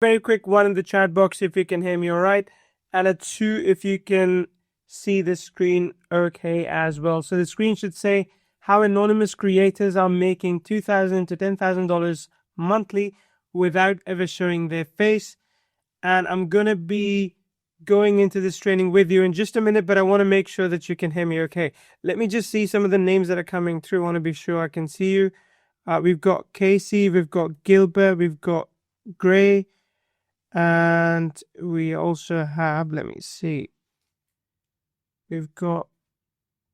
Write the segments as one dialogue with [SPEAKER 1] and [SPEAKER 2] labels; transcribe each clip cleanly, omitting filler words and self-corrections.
[SPEAKER 1] Very quick one in the chat box if you can hear me all right. And a 2 if you can see the screen okay as well. So the screen should say how anonymous creators are making $2,000 to $10,000 monthly without ever showing their face. And I'm going to be going into this training with you in just a minute, but I want to make sure that you can hear me okay. Let me just see some of the names that are coming through. I want to be sure I can see you. We've got Casey, we've got Gilbert, we've got Gray, and we also have, let me see, we've got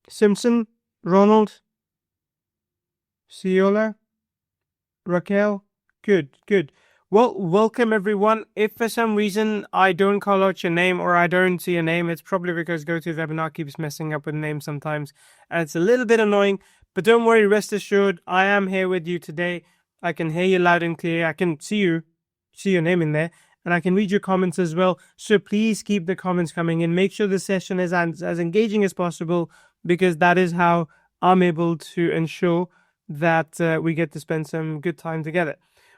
[SPEAKER 1] Simpson, Ronald, Ciola, Raquel. Good. Well, welcome everyone. If for some reason I don't call out your name or I don't see your name, it's probably because GoToWebinar keeps messing up with names sometimes, and it's a little bit annoying. But don't worry, rest assured, I am here with you today. I can hear you loud and clear. I can see your name in there, and I can read your comments as well. So please keep the comments coming in. Make sure the session is as engaging as possible, because that is how I'm able to ensure that we get to spend some good time together.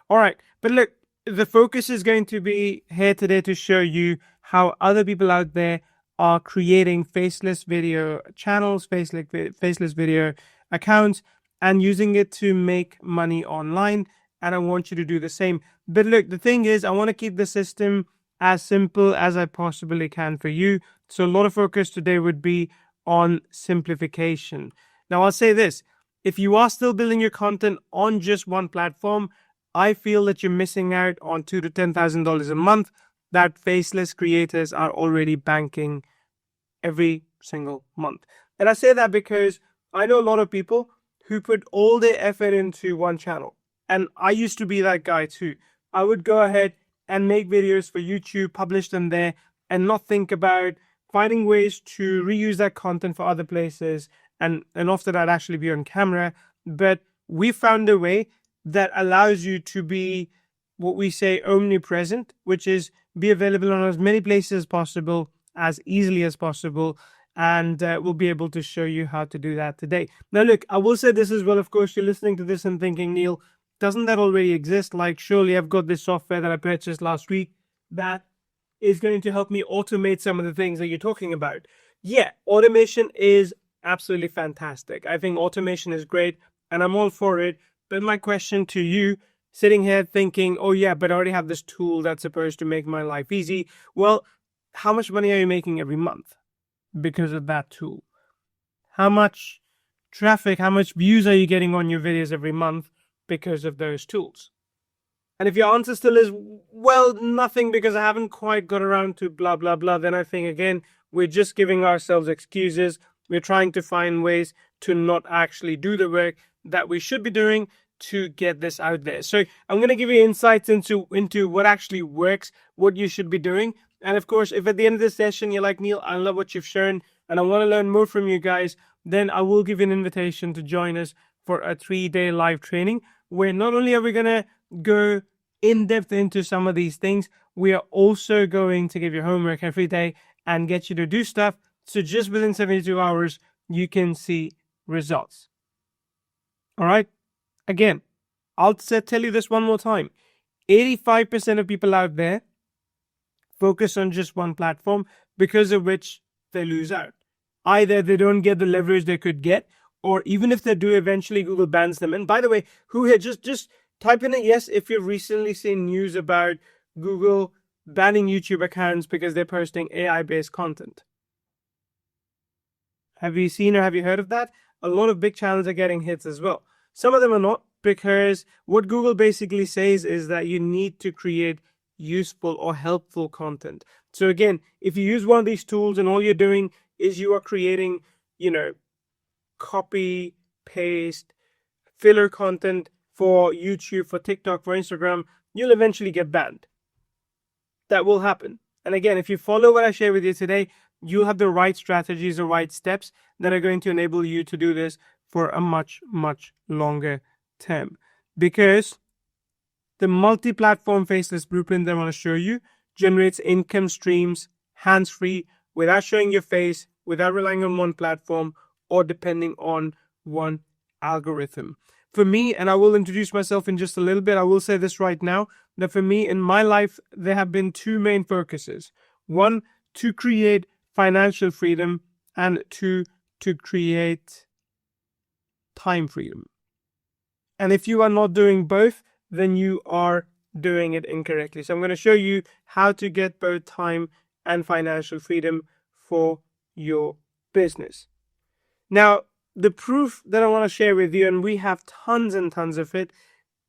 [SPEAKER 1] All right, but look, the focus is going to be here today to show you how other people out there are creating faceless video channels, faceless video accounts, and using it to make money online. And I want you to do the same. But look, the thing is, I want to keep the system as simple as I possibly can for you. So a lot of focus today would be on simplification. Now, I'll say this. If you are still building your content on just one platform, I feel that you're missing out on $2,000 to $10,000 a month that faceless creators are already banking every single month. And I say that because I know a lot of people who put all their effort into one channel. And I used to be that guy too. I would go ahead and make videos for YouTube, publish them there, and not think about finding ways to reuse that content for other places. And often I'd actually be on camera. But we found a way that allows you to be what we say omnipresent, which is be available on as many places as possible, as easily as possible. And we'll be able to show you how to do that today. Now, look, I will say this as well. Of course, you're listening to this and thinking, Neil, doesn't that already exist? Like, surely I've got this software that I purchased last week that is going to help me automate some of the things that you're talking about. Yeah, automation is absolutely fantastic. I think automation is great and I'm all for it. But my question to you, sitting here thinking, oh yeah, but I already have this tool that's supposed to make my life easy. Well, how much money are you making every month because of that tool? How much traffic, how much views are you getting on your videos every month because of those tools? And if your answer still is, well, nothing because I haven't quite got around to blah, blah, blah, then I think, again, we're just giving ourselves excuses. We're trying to find ways to not actually do the work that we should be doing to get this out there. So I'm going to give you insights into what actually works, what you should be doing. And of course, if at the end of the session you're like, Neil, I love what you've shown and I want to learn more from you guys, then I will give you an invitation to join us for a 3-day live training where not only are we going to go in depth into some of these things, we are also going to give you homework every day and get you to do stuff. So just within 72 hours, you can see results. All right. Again, I'll tell you this one more time. 85% of people out there focus on just one platform, because of which they lose out. Either they don't get the leverage they could get, or even if they do, eventually Google bans them. And by the way, who here, just type in a yes if you've recently seen news about Google banning YouTube accounts because they're posting AI-based content. Have you seen or have you heard of that? A lot of big channels are getting hits as well. Some of them are not, because what Google basically says is that you need to create useful or helpful content. So again, if you use one of these tools and all you're doing is you are creating, copy, paste, filler content for YouTube, for TikTok, for Instagram, you'll eventually get banned. That will happen. And again, if you follow what I share with you today, you'll have the right strategies, the right steps that are going to enable you to do this for a much, much longer term. Because the multi-platform faceless blueprint that I want to show you generates income streams hands-free, without showing your face, without relying on one platform or depending on one algorithm. For me, and I will introduce myself in just a little bit, I will say this right now, that for me in my life, there have been two main focuses. One, to create financial freedom, and two, to create time freedom. And if you are not doing both, then you are doing it incorrectly. So I'm going to show you how to get both time and financial freedom for your business. Now, the proof that I want to share with you, and we have tons and tons of it,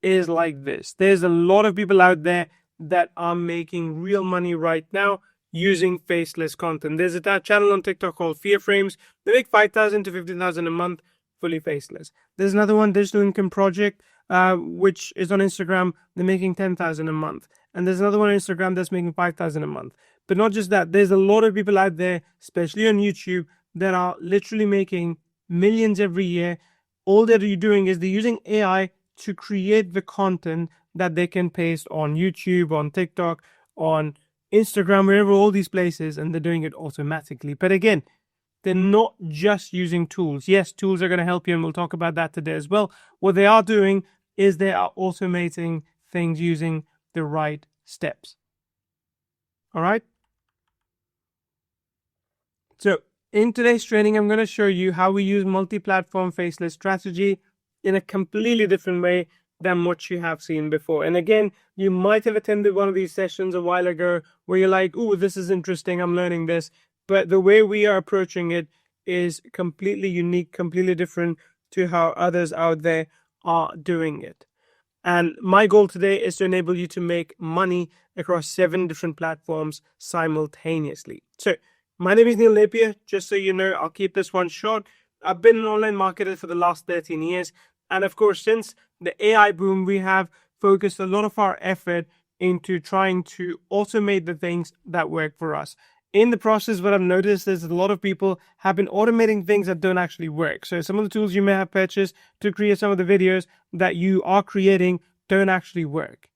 [SPEAKER 1] is like this. There's a lot of people out there that are making real money right now using faceless content. There's a channel on TikTok called Fear Frames. They make 5,000 to 15,000 a month fully faceless. There's another one, Digital Income Project, which is on Instagram. They're making 10,000 a month. And there's another one on Instagram that's making 5,000 a month. But not just that, there's a lot of people out there, especially on YouTube, that are literally making millions every year. All that you're doing is they're using AI to create the content that they can paste on YouTube, on TikTok, on Instagram, wherever, all these places, and they're doing it automatically. But again, they're not just using tools. Yes, tools are going to help you, and we'll talk about that today as well. What they are doing is they are automating things using the right steps. All right? So in today's training, I'm going to show you how we use multi-platform faceless strategy in a completely different way than what you have seen before. And again, you might have attended one of these sessions a while ago where you're like, oh, this is interesting, I'm learning this. But the way we are approaching it is completely unique, completely different to how others out there are doing it. And my goal today is to enable you to make money across 7 different platforms simultaneously. So my name is Neil Napier. Just so you know, I'll keep this one short. I've been an online marketer for the last 13 years. And of course, since the AI boom, we have focused a lot of our effort into trying to automate the things that work for us. In the process, what I've noticed is a lot of people have been automating things that don't actually work. So some of the tools you may have purchased to create some of the videos that you are creating don't actually work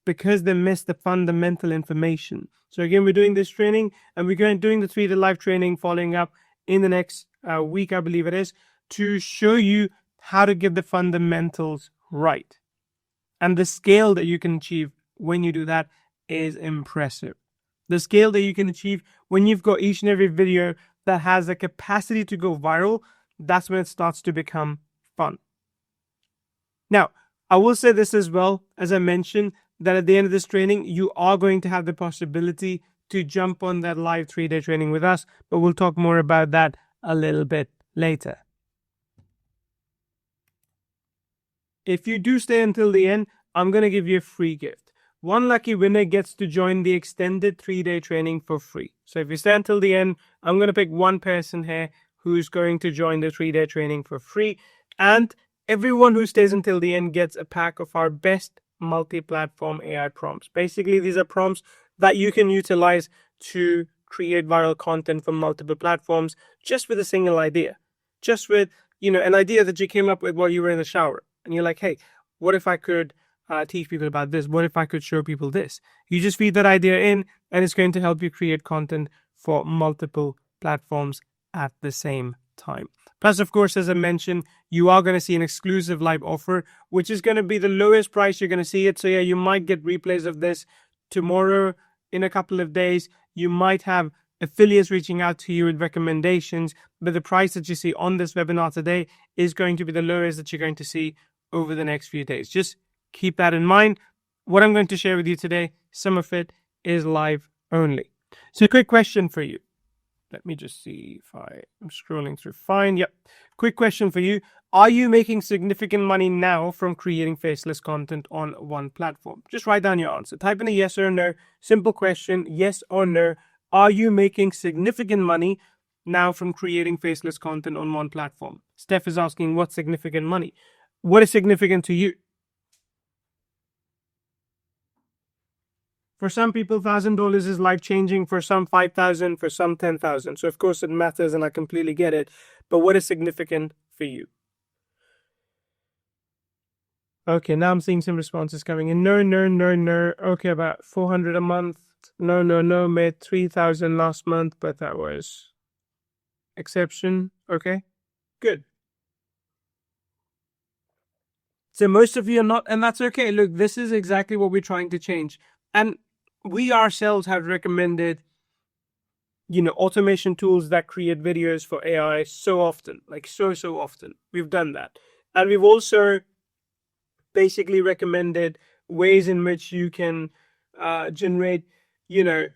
[SPEAKER 1] because they miss the fundamental information. So again, we're doing this training, and we're doing the 3-day live training following up in the next week, I believe it is, to show you how to get the fundamentals right. And the scale that you can achieve when you do that is impressive. The scale that you can achieve when you've got each and every video that has the capacity to go viral, that's when it starts to become fun. Now, I will say this as well, as I mentioned, that at the end of this training, you are going to have the possibility to jump on that live 3-day training with us, but we'll talk more about that a little bit later. If you do stay until the end, I'm going to give you a free gift. One lucky winner gets to join the extended 3-day training for free. So if you stay until the end, I'm going to pick one person here who's going to join the 3-day training for free. And everyone who stays until the end gets a pack of our best multi-platform AI prompts. Basically, these are prompts that you can utilize to create viral content for multiple platforms just with a single idea. Just with, an idea that you came up with while you were in the shower. And you're like, hey, what if I could teach people about this? What if I could show people this? You just feed that idea in, and it's going to help you create content for multiple platforms at the same time. Plus, of course, as I mentioned, you are going to see an exclusive live offer, which is going to be the lowest price you're going to see it. So yeah, you might get replays of this tomorrow, in a couple of days. You might have affiliates reaching out to you with recommendations, but the price that you see on this webinar today is going to be the lowest that you're going to see over the next few days. Just keep that in mind. What I'm going to share with you today, some of it is live only. So quick question for you. Let me just see if I'm scrolling through. Fine. Yep. Quick question for you. Are you making significant money now from creating faceless content on one platform? Just write down your answer. Type in a yes or no. Simple question. Yes or no. Are you making significant money now from creating faceless content on one platform? Steph is asking, what's significant money? What is significant to you? For some people, $1,000 is life-changing. For some, 5,000. For some, 10,000. So of course it matters, and I completely get it. But what is significant for you? Okay, now I'm seeing some responses coming in. No, no, no, no. Okay, about 400 a month. No, no, no. Made 3,000 last month, but that was exception. Okay, good. So most of you are not, and that's okay. Look, this is exactly what we're trying to change. And we ourselves have recommended, automation tools that create videos for AI so often, like so often. We've done that. And we've also basically recommended ways in which you can generate, you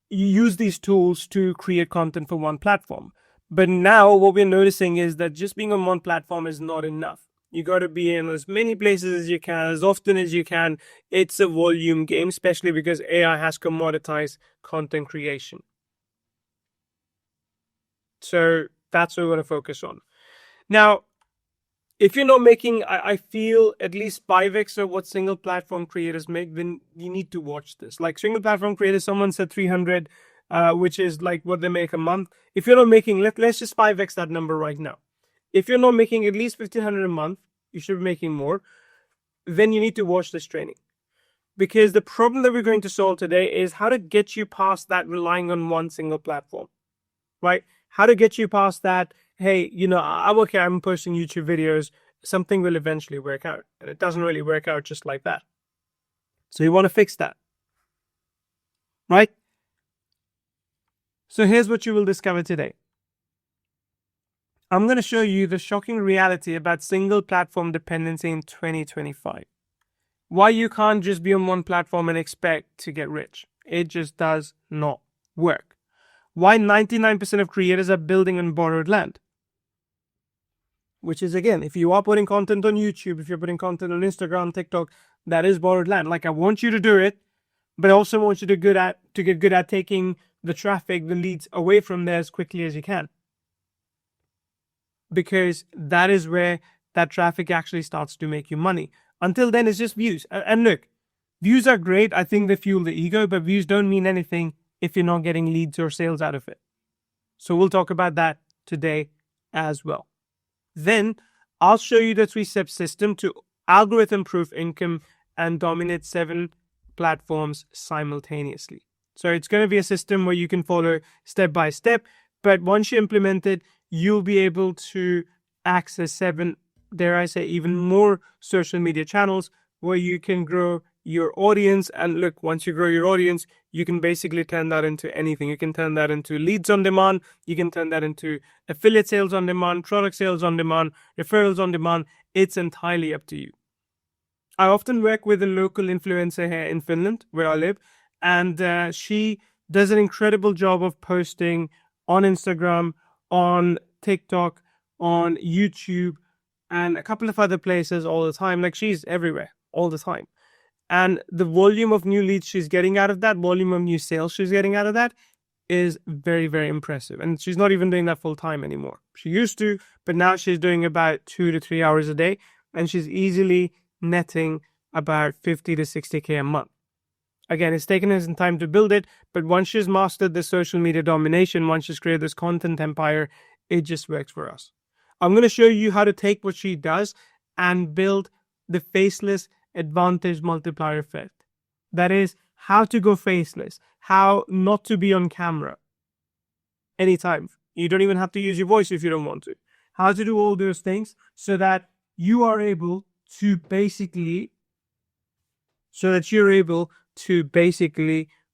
[SPEAKER 1] use these tools to create content for one platform. But now what we're noticing is that just being on one platform is not enough. You got to be in as many places as you can, as often as you can. It's a volume game, especially because AI has commoditized content creation. So that's what we're going to focus on. Now, if you're not making, I feel, at least 5x of what single platform creators make, then you need to watch this. Like single platform creators, someone said 300, which is like what they make a month. If you're not making, let's just 5x that number right now. If you're not making at least 1,500 a month, you should be making more. Then you need to watch this training. Because the problem that we're going to solve today is how to get you past that relying on one single platform, right? How to get you past that, hey, I'm posting YouTube videos, something will eventually work out. And it doesn't really work out just like that. So you want to fix that, right? So here's what you will discover today. I'm going to show you the shocking reality about single platform dependency in 2025. Why you can't just be on one platform and expect to get rich. It just does not work. Why 99% of creators are building on borrowed land. Which is, again, if you are putting content on YouTube, if you're putting content on Instagram, TikTok, that is borrowed land. Like, I want you to do it, but I also want you to get good at taking the traffic, the leads away from there as quickly as you can. Because that is where that traffic actually starts to make you money. Until then, it's just views. And look, views are great. I think they fuel the ego, but views don't mean anything if you're not getting leads or sales out of it. So we'll talk about that today as well. Then I'll show you the 3-step system to algorithm-proof income and dominate 7 platforms simultaneously. So it's going to be a system where you can follow step by step, but once you implement it, you'll be able to access 7, dare I say, even more social media channels where you can grow your audience. And look, once you grow your audience, you can basically turn that into anything. You can turn that into leads on demand. You can turn that into affiliate sales on demand, product sales on demand, referrals on demand. It's entirely up to you. I often work with a local influencer here in Finland, where I live, and she does an incredible job of posting on Instagram, on TikTok, on YouTube, and a couple of other places all the time. Like, she's everywhere all the time. And the volume of new leads she's getting out of that, volume of new sales she's getting out of that is very, very impressive. And she's not even doing that full time anymore. She used to, but now she's doing about 2 to 3 hours a day. And she's easily netting about 50 to 60K a month. Again, it's taken her some time to build it, but once she's mastered the social media domination, once she's created this content empire, it just works for us. I'm going to show you how to take what she does and build the faceless advantage multiplier effect. That is, how to go faceless, how not to be on camera anytime. You don't even have to use your voice if you don't want to. How to do all those things so that you are able to basically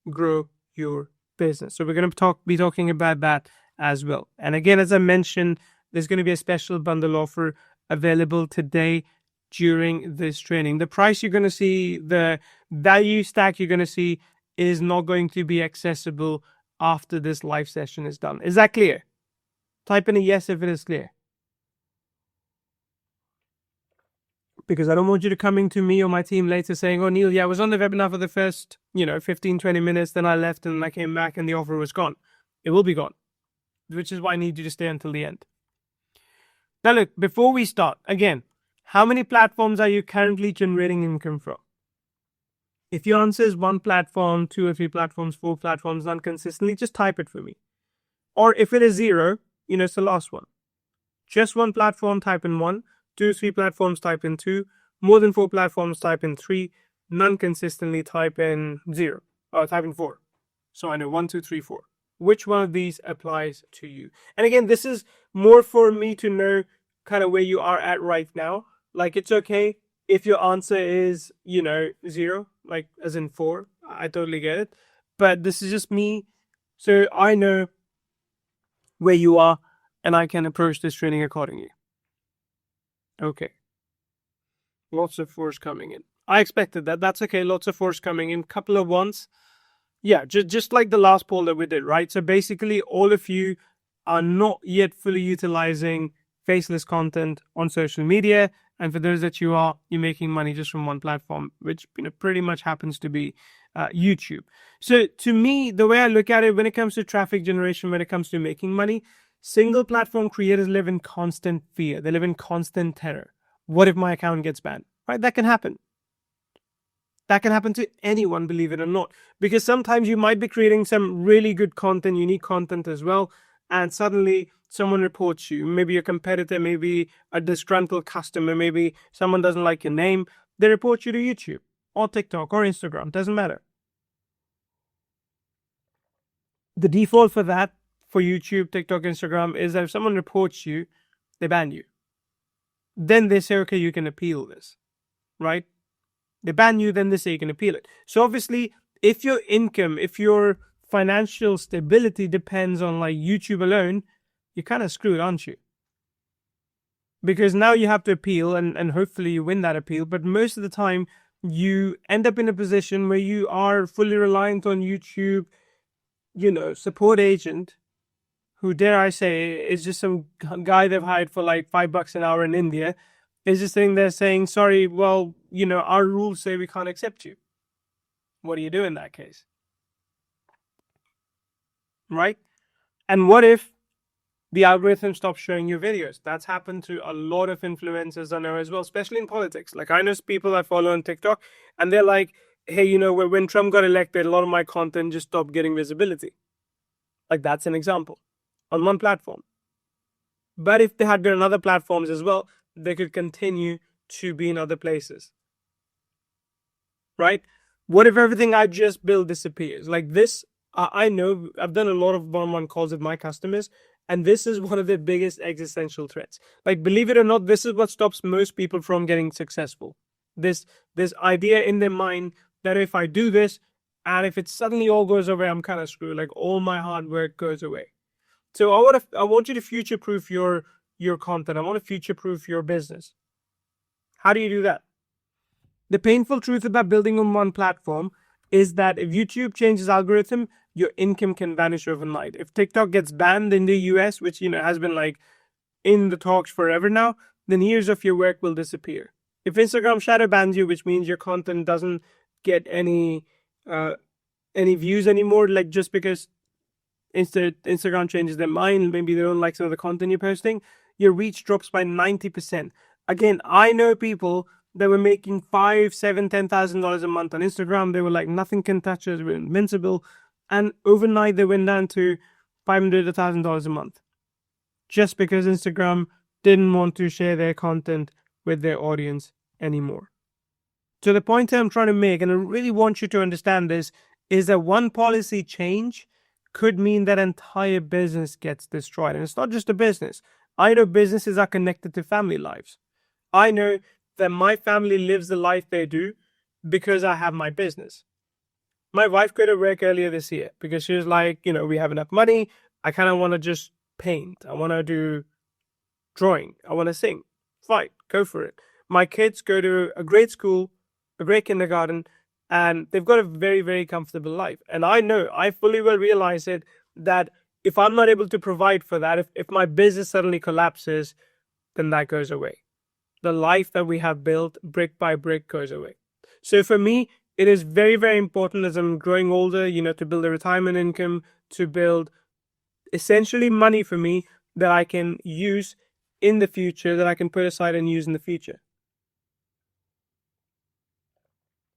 [SPEAKER 1] grow your business. So we're going to be talking about that as well. And again, as I mentioned, there's going to be a special bundle offer available today during this training. The price you're going to see, the value stack you're going to see, is not going to be accessible after this live session is done. Is that clear? Type in a yes if it is clear. Because I don't want you to coming to me or my team later saying, oh, Neil, I was on the webinar for the first, 15, 20 minutes, then I left and I came back and the offer was gone. It will be gone, which is why I need you to stay until the end. Now, look, before we start, again, how many platforms are you currently generating income from? If your answer is 1 platform, 2 or 3 platforms, 4 platforms, none consistently, just type it for me. Or if it is 0, it's the last one. Just 1 platform, type in 1. 2, 3 platforms, type in 2. More than 4 platforms, type in 3. None consistently, type in 0. Or type in 4. So I know 1, 2, 3, 4. Which one of these applies to you? And again, this is more for me to know kind of where you are at right now. Like, it's okay If your answer is, 0, like as in 4, I totally get it. But this is just me. So I know where you are and I can approach this training accordingly. Okay. Lots of force coming in. I expected that. That's okay. Lots of force coming in. Couple of ones. Yeah, just like the last poll that we did, right? So basically, all of you are not yet fully utilizing faceless content on social media. And for those that you are, you're making money just from one platform, which pretty much happens to be YouTube. So to me, the way I look at it, when it comes to traffic generation, when it comes to making money, single platform creators live in constant fear. They live in constant terror. What if my account gets banned? Right? That can happen. That can happen to anyone, believe it or not, because sometimes you might be creating some really good content, unique content as well, and suddenly someone reports you, maybe a competitor, maybe a disgruntled customer, maybe someone doesn't like your name. They report you to YouTube or TikTok or Instagram, doesn't matter. The default for that, for YouTube, TikTok, Instagram, is that if someone reports you, they ban you. Then they say, okay, you can appeal this, right? They ban you, then they say you can appeal it. So obviously, if your income, if your financial stability depends on like YouTube alone, you're kind of screwed, aren't you? Because now you have to appeal and hopefully you win that appeal. But most of the time, you end up in a position where you are fully reliant on YouTube, support agent, who, dare I say, is just some guy they've hired for like $5 an hour in India, is just sitting there saying, sorry, well, our rules say we can't accept you. What do you do in that case? Right? And what if the algorithm stops showing you videos? That's happened to a lot of influencers I know as well, especially in politics. Like I know people I follow on TikTok and they're like, hey, when Trump got elected, a lot of my content just stopped getting visibility. Like that's an example on one platform. But if they had been on other platforms as well, they could continue to be in other places. Right? What if everything I just built disappears? Like this, I know I've done a lot of one-on-one calls with my customers, and this is one of the biggest existential threats. Like, believe it or not, this is what stops most people from getting successful. This idea in their mind that if I do this, and if it suddenly all goes away, I'm kind of screwed. Like all my hard work goes away. So I want you to future-proof your content. I want to future-proof your business. How do you do that? The painful truth about building on one platform is that if YouTube changes algorithm, your income can vanish overnight. If TikTok gets banned in the US, which has been like in the talks forever now, then years of your work will disappear. If Instagram shadow bans you, which means your content doesn't get any views anymore, like just because Instagram changes their mind, maybe they don't like some of the content you're posting, your reach drops by 90%. Again, I know people that were making $5,000, $7,000, $10,000 a month on Instagram. They were like, nothing can touch us, we're invincible. And overnight they went down to $500, $1,000 a month. Just because Instagram didn't want to share their content with their audience anymore. So the point I'm trying to make, and I really want you to understand this, is that one policy change could mean that entire business gets destroyed. And it's not just a business. I know businesses are connected to family lives. I know that my family lives the life they do because I have my business. My wife quit her work earlier this year because she was like, we have enough money. I kind of want to just paint. I want to do drawing. I want to sing. Fine, go for it. My kids go to a great school, a great kindergarten, and they've got a very, very comfortable life. And I fully well realize it, that if I'm not able to provide for that, if my business suddenly collapses, then that goes away. The life that we have built brick by brick goes away. So for me, it is very, very important as I'm growing older, to build a retirement income, to build essentially money for me that I can use in the future, that I can put aside and use in the future.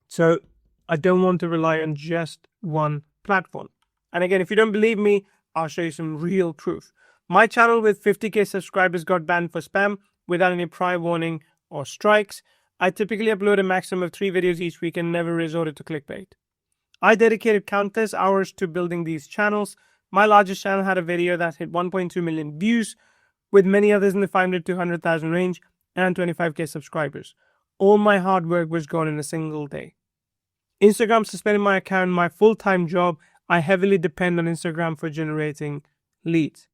[SPEAKER 1] So I don't want to rely on just one platform. And again, if you don't believe me, I'll show you some real proof. My channel with 50k subscribers got banned for spam without any prior warning or strikes. I typically upload a maximum of 3 videos each week and never resorted to clickbait. I dedicated countless hours to building these channels. My largest channel had a video that hit 1.2 million views, with many others in the 500 to 100,000 range, and 25k subscribers. all my hard work was gone in a single day. Instagram suspended my account, my full-time job. I heavily depend on Instagram for generating leads.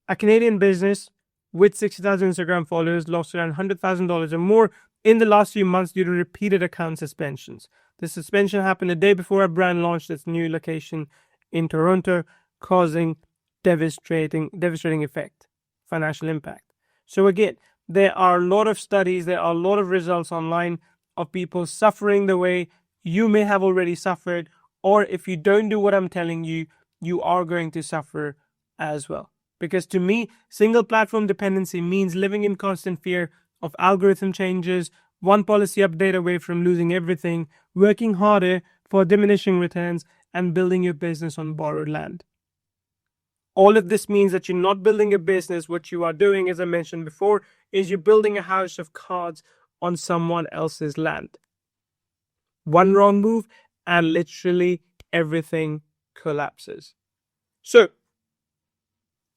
[SPEAKER 1] A Canadian business with 60,000 Instagram followers lost around $100,000 or more in the last few months due to repeated account suspensions. The suspension happened a day before our brand launched its new location in Toronto, causing devastating effect, financial impact. So again, there are a lot of studies, there are a lot of results online of people suffering the way you may have already suffered, or if you don't do what I'm telling you, you are going to suffer as well. Because to me, single platform dependency means living in constant fear of algorithm changes, one policy update away from losing everything, working harder for diminishing returns, and building your business on borrowed land. All of this means that you're not building a business. What you are doing, as I mentioned before, is you're building a house of cards on someone else's land. One wrong move and literally everything collapses. So,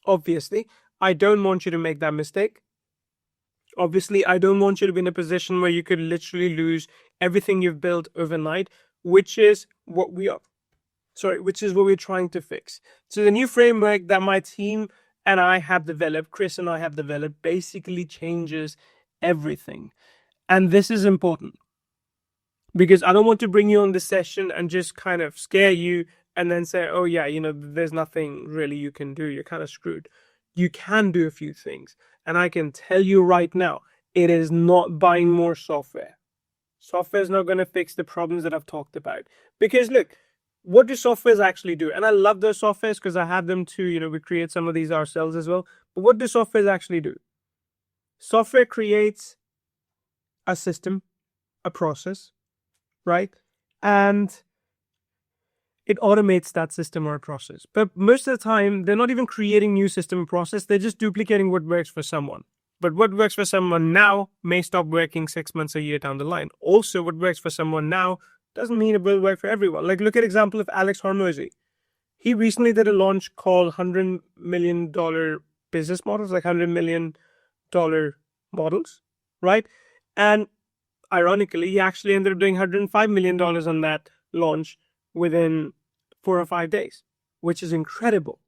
[SPEAKER 1] obviously, I don't want you to make that mistake. Obviously, I don't want you to be in a position where you could literally lose everything you've built overnight, which is what we're trying to fix. So the new framework that my team and I have developed, Chris and I have developed, basically changes everything. And this is important because I don't want to bring you on this session and just kind of scare you and then say, oh yeah, there's nothing really you can do. You're kind of screwed. You can do a few things. And I can tell you right now, it is not buying more software. Software is not going to fix the problems that I've talked about. Because look, what do softwares actually do? And I love those softwares because I have them too. We create some of these ourselves as well. But what do softwares actually do? Software creates a system, a process, right? And it automates that system or process. But most of the time, they're not even creating new system or process. They're just duplicating what works for someone. But what works for someone now may stop working 6 months, a year down the line. Also, what works for someone now doesn't mean it will work for everyone. Like, look at example of Alex Hormozy. He recently did a launch called $100 million business models, like $100 million models, right? And ironically, he actually ended up doing $105 million on that launch within 4 or 5 days, which is incredible.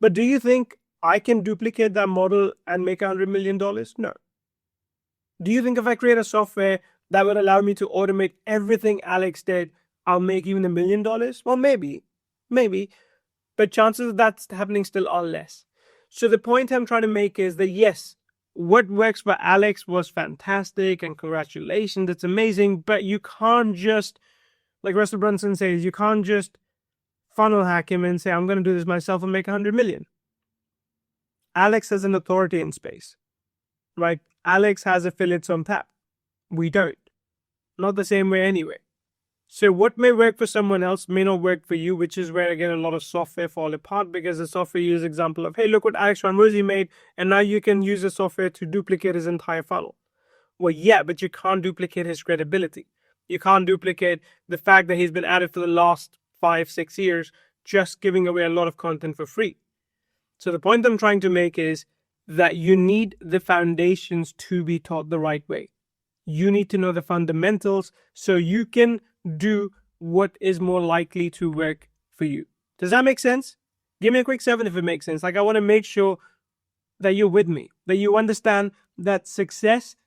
[SPEAKER 1] But do you think I can duplicate that model and make $100 million? No. Do you think if I create a software that would allow me to automate everything Alex did, I'll make even $1 million? Well, maybe. But chances of that happening still are less. So the point I'm trying to make is that yes, what works for Alex was fantastic and congratulations, it's amazing, but you can't just, like Russell Brunson says, you can't just funnel hack him and say, I'm going to do this myself and make 100 million. Alex has an authority in space, right? Alex has affiliates on tap. We don't. Not the same way anyway. So what may work for someone else may not work for you, which is where, again, a lot of software fall apart because the software uses example of, hey, look what Alex Hormozy made, and now you can use the software to duplicate his entire funnel. Well, yeah, but you can't duplicate his credibility. You can't duplicate the fact that he's been at it for the last 5-6 years, just giving away a lot of content for free. So the point I'm trying to make is that you need the foundations to be taught the right way. You need to know the fundamentals so you can do what is more likely to work for you. Does that make sense? Give me a quick 7 if it makes sense. Like, I want to make sure that you're with me, that you understand that success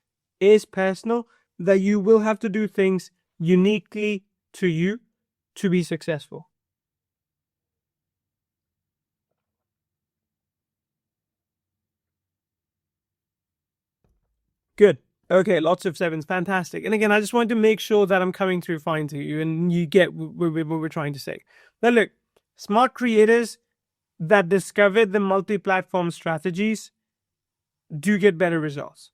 [SPEAKER 1] is personal, that you will have to do things uniquely to you to be successful. Good. Okay, lots of 7s. Fantastic. And again, I just wanted to make sure that I'm coming through fine to you and you get what we're trying to say. Now look, smart creators that discovered the multi-platform strategies do get better results.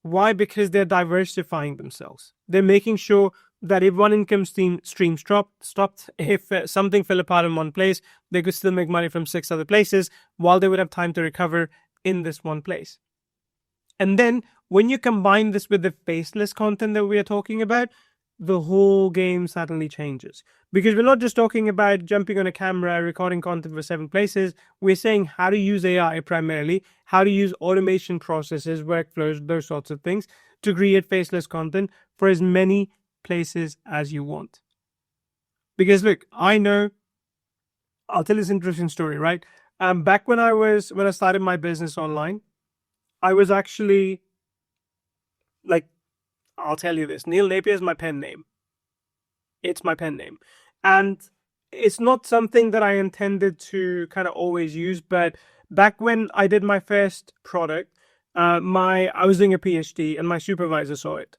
[SPEAKER 1] Why? Because they're diversifying themselves. They're making sure that if one income stream stopped, if something fell apart in one place, they could still make money from 6 other places while they would have time to recover in this one place. And then when you combine this with the faceless content that we are talking about, the whole game suddenly changes. Because we're not just talking about jumping on a camera, recording content for 7 places. We're saying how to use AI primarily, how to use automation processes, workflows, those sorts of things. to create faceless content for as many places as you want. Because look, I know, I'll tell this interesting story, right? Back when I started my business online, I was actually like, I'll tell you this, Neil Napier is my pen name. It's my pen name. And it's not something that I intended to kind of always use, but back when I did my first product, I was doing a PhD and my supervisor saw it.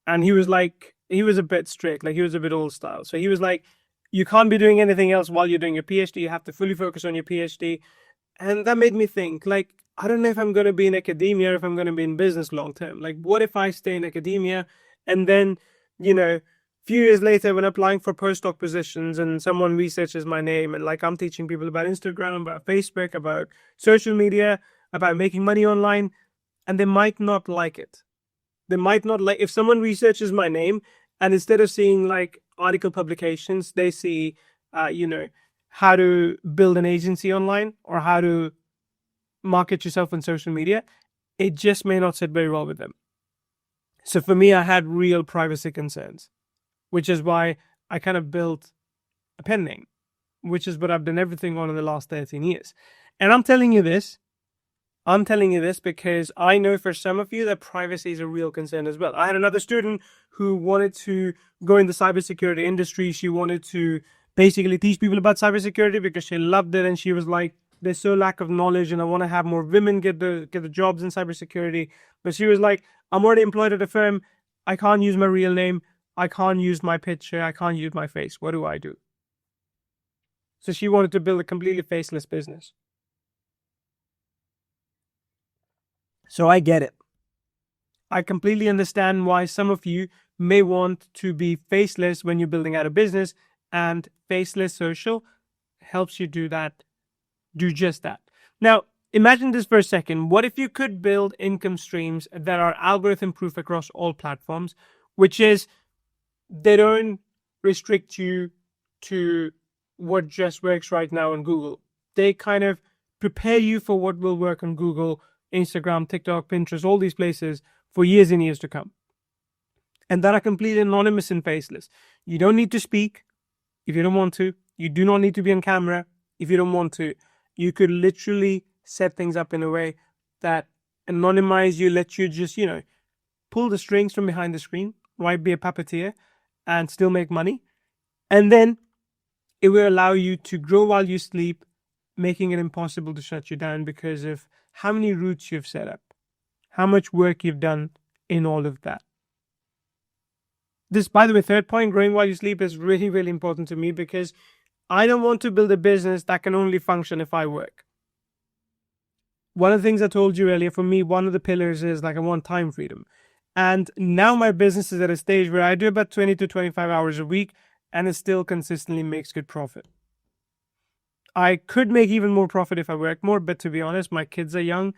[SPEAKER 1] And he was like, he was a bit strict, like he was a bit old style. So he was like, you can't be doing anything else while you're doing your PhD. You have to fully focus on your PhD. And that made me think, like, I don't know if I'm going to be in academia or if I'm going to be in business long term. Like, what if I stay in academia and then, a few years later, when applying for postdoc positions and someone researches my name and like I'm teaching people about Instagram, about Facebook, about social media, about making money online, and they might not like it. They might not like, if someone researches my name and instead of seeing like article publications, they see, how to build an agency online or how to market yourself on social media, it just may not sit very well with them. So for me, I had real privacy concerns, which is why I kind of built a pen name, which is what I've done everything on in the last 13 years. And I'm telling you this because I know for some of you that privacy is a real concern as well. I had another student who wanted to go in the cybersecurity industry. She wanted to basically teach people about cybersecurity because she loved it. And she was like, there's so lack of knowledge and I want to have more women get the jobs in cybersecurity. But she was like, I'm already employed at a firm. I can't use my real name. I can't use my picture. I can't use my face. What do I do? So she wanted to build a completely faceless business. So I get it. I completely understand why some of you may want to be faceless when you're building out a business, and Faceless Social helps you do that. Do just that. Now, imagine this for a second. What if you could build income streams that are algorithm proof across all platforms, which is they don't restrict you to what just works right now on Google. They kind of prepare you for what will work on Google, Instagram, TikTok, Pinterest, all these places for years and years to come. And that are completely anonymous and faceless. You don't need to speak if you don't want to. You do not need to be on camera if you don't want to. You could literally set things up in a way that anonymize you, let you just, pull the strings from behind the screen, right? Be a puppeteer and still make money. And then it will allow you to grow while you sleep, making it impossible to shut you down because of how many routes you've set up, how much work you've done in all of that. This, by the way, third point, growing while you sleep, is really, really important to me because I don't want to build a business that can only function if I work. One of the things I told you earlier, for me, one of the pillars is like I want time freedom. And now my business is at a stage where I do about 20 to 25 hours a week and it still consistently makes good profit. I could make even more profit if I work more, but to be honest, my kids are young.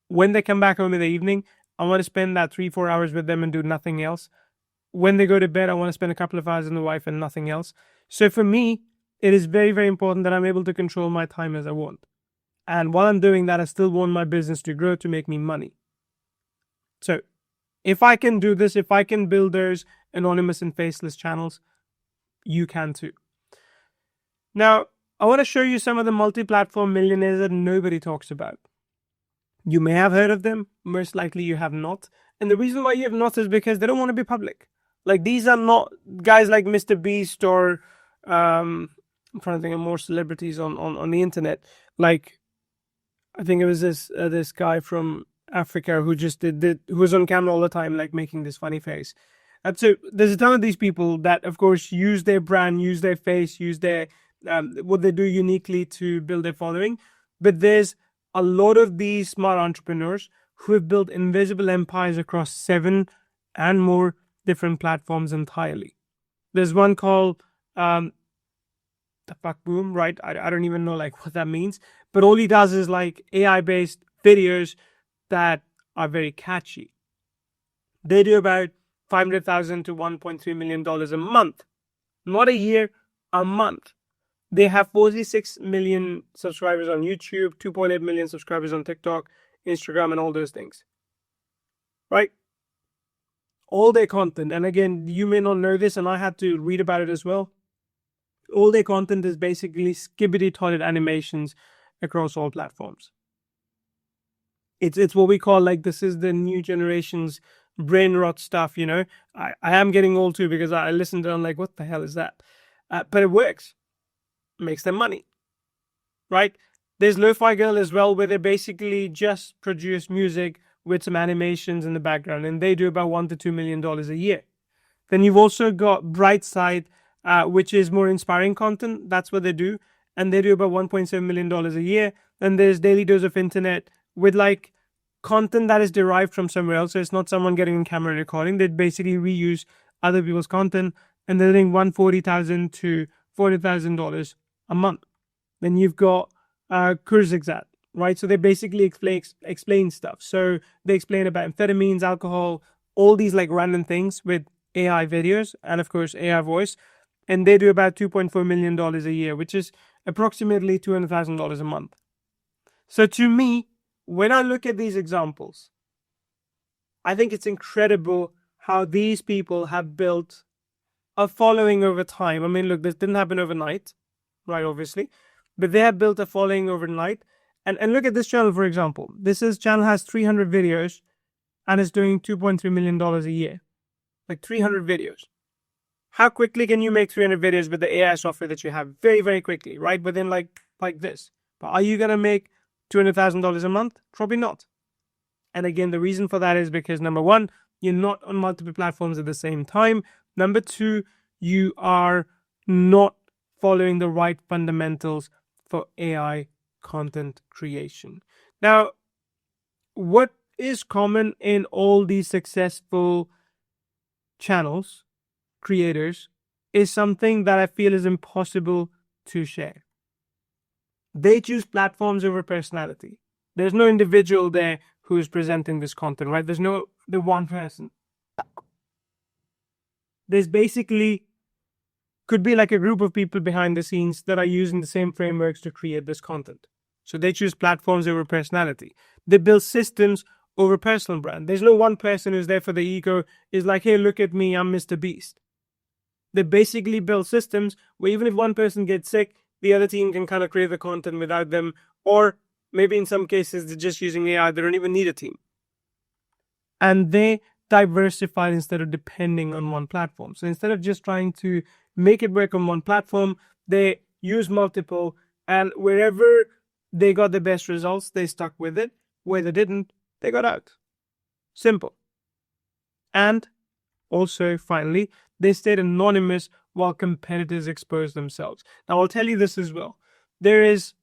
[SPEAKER 1] When they come back home in the evening, I want to spend that 3-4 hours with them and do nothing else. When they go to bed, I want to spend a couple of hours with the wife and nothing else. So for me, it is very, very important that I'm able to control my time as I want. And while I'm doing that, I still want my business to grow to make me money. So if I can do this, if I can build those anonymous and faceless channels, you can too. Now, I want to show you some of the multi-platform millionaires that nobody talks about. You may have heard of them. Most likely you have not. And the reason why you have not is because they don't want to be public. Like, these are not guys like Mr. Beast or I'm trying to think of more celebrities on the internet. Like, I think it was this guy from Africa who just who was on camera all the time, like making this funny face. And so there's a ton of these people that, of course, use their brand, use their face, use their what they do uniquely to build their following. But there's a lot of these smart entrepreneurs who have built invisible empires across 7 and more different platforms entirely. There's one called the fuck boom, right? I don't even know like what that means, but all he does is like AI-based videos that are very catchy. They do about $500,000 to $1.3 million a month, not a year, a month. They have 46 million subscribers on YouTube, 2.8 million subscribers on TikTok, Instagram, and all those things. Right? all their content, and again, you may not know this, and I had to read about it as well. All their content is basically skibbity-toilet animations across all platforms. It's what we call, like, this is the new generation's brain rot stuff, you know. I am getting old too, because I listened to it, I'm like, what the hell is that? But it works. Makes them money, right? There's Lo-Fi Girl as well, where they basically just produce music with some animations in the background, and they do about $1 to $2 million a year. Then you've also got Brightside, which is more inspiring content. That's what they do, and they do about $1.7 million a year. Then there's Daily Dose of Internet, with like content that is derived from somewhere else. So it's not someone getting on camera recording. They basically reuse other people's content, and they're doing $140,000 to $40,000 a month. Then you've got Kurzgesagt, right? So they basically explain stuff. So they explain about amphetamines, alcohol, all these like random things with AI videos, and of course AI voice. And they do about $2.4 million a year, which is approximately $200,000 a month. So to me, when I look at these examples, I think it's incredible how these people have built a following over time. I mean, look, this didn't happen overnight, right? Obviously, but they have built a following overnight. And look at this channel, for example. This channel has 300 videos and is doing $2.3 million a year. Like 300 videos. How quickly can you make 300 videos with the AI software that you have? Very, very quickly, right? Within like this. But are you going to make $200,000 a month? Probably not. And again, the reason for that is because, number one, you're not on multiple platforms at the same time. Number two, you are not following the right fundamentals for AI content creation. Now, what is common in all these successful channels, creators, is something that I feel is impossible to share. They choose platforms over personality. There's no individual there who is presenting this content, right? There's no the one person. There's basically could be like a group of people behind the scenes that are using the same frameworks to create this content. So they choose platforms over personality. They build systems over personal brand. There's no one person who's there for the ego, is like, hey, look at me, I'm Mr. Beast. They basically build systems where even if one person gets sick, the other team can kind of create the content without them. Or maybe in some cases, they're just using AI. They don't even need a team. And they diversify instead of depending on one platform. So instead of just trying to make it work on one platform, they use multiple. And wherever they got the best results, they stuck with it. Where they didn't, they got out. Simple. And also, finally, they stayed anonymous while competitors exposed themselves. Now, I'll tell you this as well. There is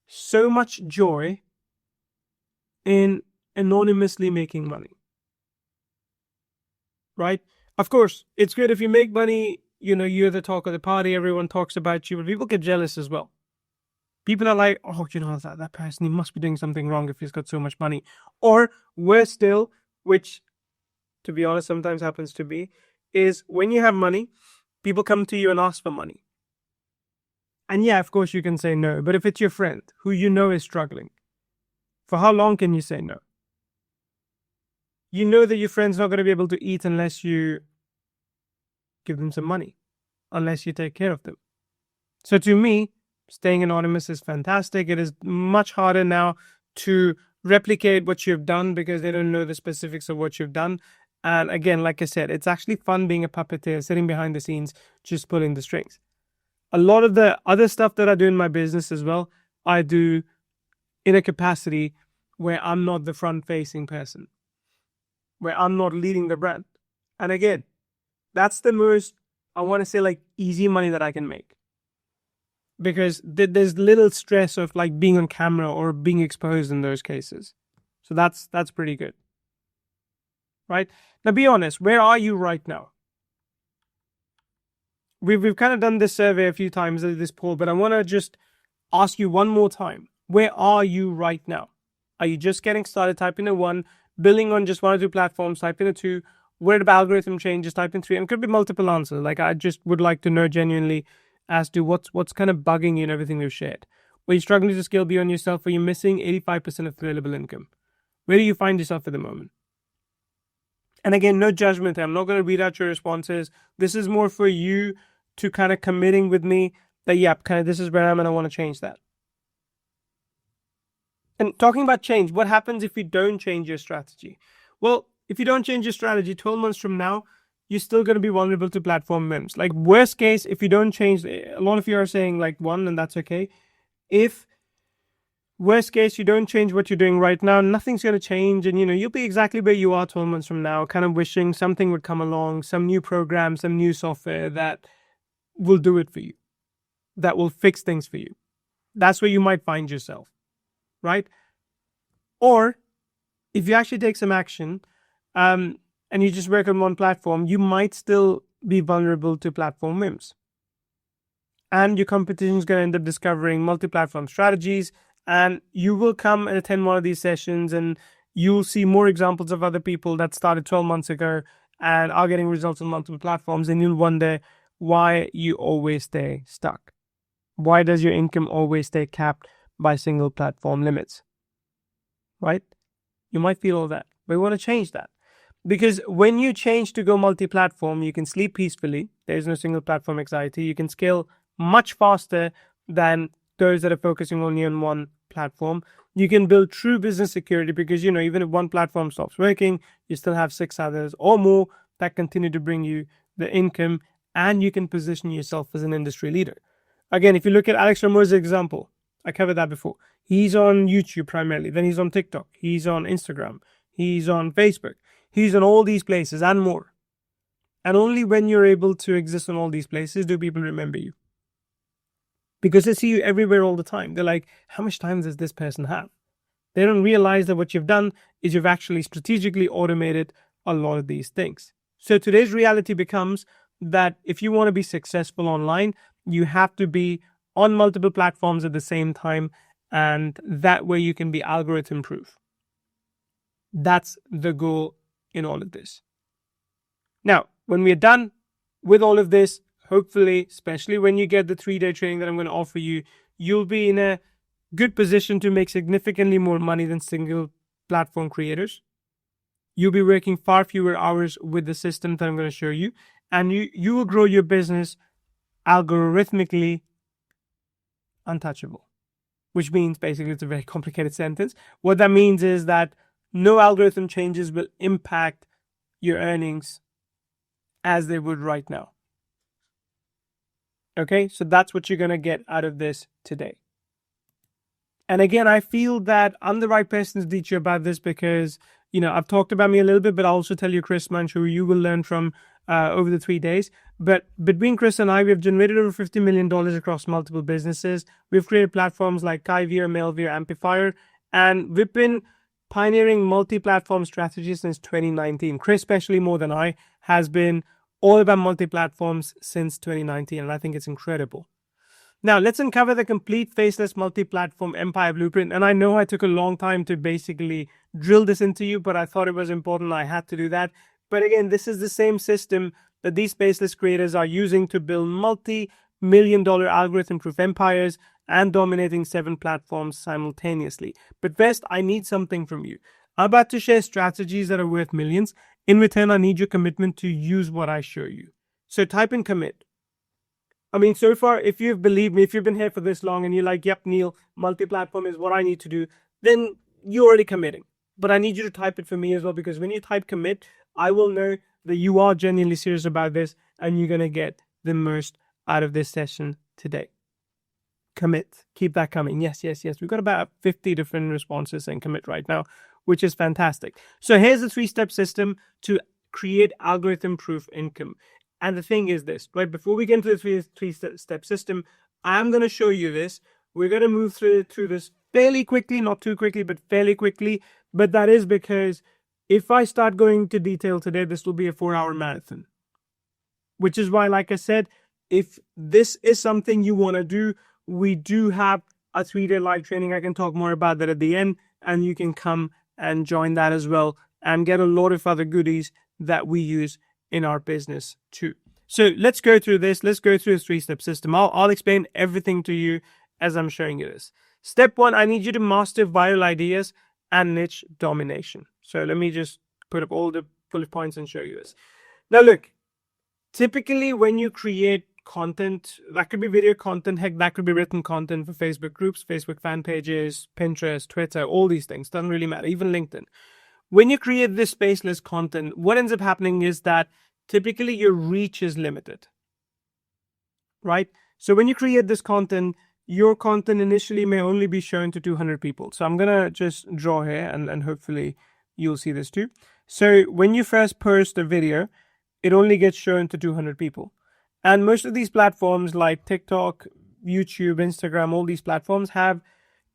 [SPEAKER 1] so much joy in anonymously making money. Right? Of course, it's good if you make money, you know, you're the talk of the party, everyone talks about you, but people get jealous as well. People are like, oh, you know, that person, he must be doing something wrong if he's got so much money. Or worse still, which, to be honest, sometimes happens to be, is when you have money, people come to you and ask for money. And yeah, of course you can say no, but if it's your friend who you know is struggling, for how long can you say no? You know that your friend's not going to be able to eat unless you give them some money, unless you take care of them. So to me, staying anonymous is fantastic. It is much harder now to replicate what you've done because they don't know the specifics of what you've done. And again, like I said, it's actually fun being a puppeteer, sitting behind the scenes, just pulling the strings. A lot of the other stuff that I do in my business as well, I do in a capacity where I'm not the front-facing person, where I'm not leading the brand. And again, that's the most, I want to say, like, easy money that I can make. Because there's little stress of like being on camera or being exposed in those cases. So that's pretty good. Right? Now be honest, where are you right now? We've kind of done this survey a few times, this poll, but I want to just ask you one more time. Where are you right now? Are you just getting started? Type in a 1, building on just 1 or 2 platforms, type in a 2. Where the algorithm changes, type in 3. And it could be multiple answers. Like, I just would like to know genuinely as to what's kind of bugging you in everything we've shared. Were you struggling to scale beyond yourself? Are you missing 85% of available income? Where do you find yourself at the moment? And again, no judgment. I'm not going to read out your responses. This is more for you to kind of committing with me that, yep, kind of this is where I'm and I want to change that. And talking about change, what happens if you don't change your strategy? Well, if you don't change your strategy 12 months from now, you're still going to be vulnerable to platform memes. Like worst case, if you don't change, a lot of you are saying like one, and that's okay. If worst case, you don't change what you're doing right now, nothing's going to change. And, you'll be exactly where you are 12 months from now, kind of wishing something would come along, some new program, some new software that will do it for you, that will fix things for you. That's where you might find yourself, right? Or if you actually take some action and you just work on one platform, you might still be vulnerable to platform memes. And your competition is going to end up discovering multi-platform strategies, and you will come and attend one of these sessions and you'll see more examples of other people that started 12 months ago and are getting results on multiple platforms, and you'll wonder why you always stay stuck. Why does your income always stay capped by single platform limits? Right? You might feel all that, but we want to change that. Because when you change to go multi-platform, you can sleep peacefully. There's no single platform anxiety. You can scale much faster than those that are focusing only on one platform. You can build true business security because, even if one platform stops working, you still have 6 others or more that continue to bring you the income, and you can position yourself as an industry leader. Again, if you look at Alex Ramo's example, I covered that before. He's on YouTube primarily, then he's on TikTok, he's on Instagram, he's on Facebook, he's on all these places and more. And only when you're able to exist on all these places do people remember you. Because they see you everywhere all the time. They're like, how much time does this person have? They don't realize that what you've done is you've actually strategically automated a lot of these things. So today's reality becomes that if you want to be successful online, you have to be on multiple platforms at the same time, and that way you can be algorithm proof. That's the goal in all of this. Now, when we're done with all of this, hopefully, especially when you get the 3-day training that I'm going to offer you, you'll be in a good position to make significantly more money than single platform creators. You'll be working far fewer hours with the system that I'm going to show you, and you will grow your business algorithmically untouchable, which means basically it's a very complicated sentence. What that means is that no algorithm changes will impact your earnings as they would right now. Okay, so that's what you're going to get out of this today. And again, I feel that I'm the right person to teach you about this because, I've talked about me a little bit, but I'll also tell you Chris Munch, who you will learn from over the 3 days. But between Chris and I, we've generated over $50 million across multiple businesses. We've created platforms like Kyvere, Mailvere, Amplifier, and we've been pioneering multi-platform strategies since 2019. Chris, especially more than I, has been all about multi-platforms since 2019, and I think it's incredible. Now, let's uncover the complete faceless multi-platform empire blueprint. And I know I took a long time to basically drill this into you, but I thought it was important. I had to do that. But again, this is the same system that these faceless creators are using to build multi-million-dollar algorithm-proof empires and dominating 7 platforms simultaneously. But first, I need something from you. I'm about to share strategies that are worth millions. In return, I need your commitment to use what I show you. So type in commit. I mean, so far, if you've believed me, if you've been here for this long and you're like, yep, Neil, multi-platform is what I need to do, then you're already committing. But I need you to type it for me as well, because when you type commit, I will know that you are genuinely serious about this and you're going to get the most out of this session today. Commit. Keep that coming. Yes. We've got about 50 different responses saying commit right now, which is fantastic. So here's the 3-step system to create algorithm-proof income. And the thing is this, right? Before we get into the 3-step system, I'm going to show you this. We're going to move through this fairly quickly, not too quickly, but fairly quickly. But that is because if I start going into detail today, this will be a 4-hour marathon. Which is why, like I said, if this is something you want to do, we do have a 3-day live training. I can talk more about that at the end, and you can come and join that as well and get a lot of other goodies that we use in our business too. So let's go through this. Let's go through a 3-step system. I'll explain everything to you as I'm showing you this. Step 1, I need you to master viral ideas and niche domination. So let me just put up all the bullet points and show you this. Now look, typically when you create content, that could be video content, heck, that could be written content for Facebook groups, Facebook fan pages, Pinterest, Twitter, all these things, doesn't really matter, even LinkedIn. When you create this faceless content, what ends up happening is that typically your reach is limited, right? So when you create this content, your content initially may only be shown to 200 people. So I'm going to just draw here and hopefully you'll see this too. So when you first post a video, it only gets shown to 200 people. And most of these platforms like TikTok, YouTube, Instagram, all these platforms have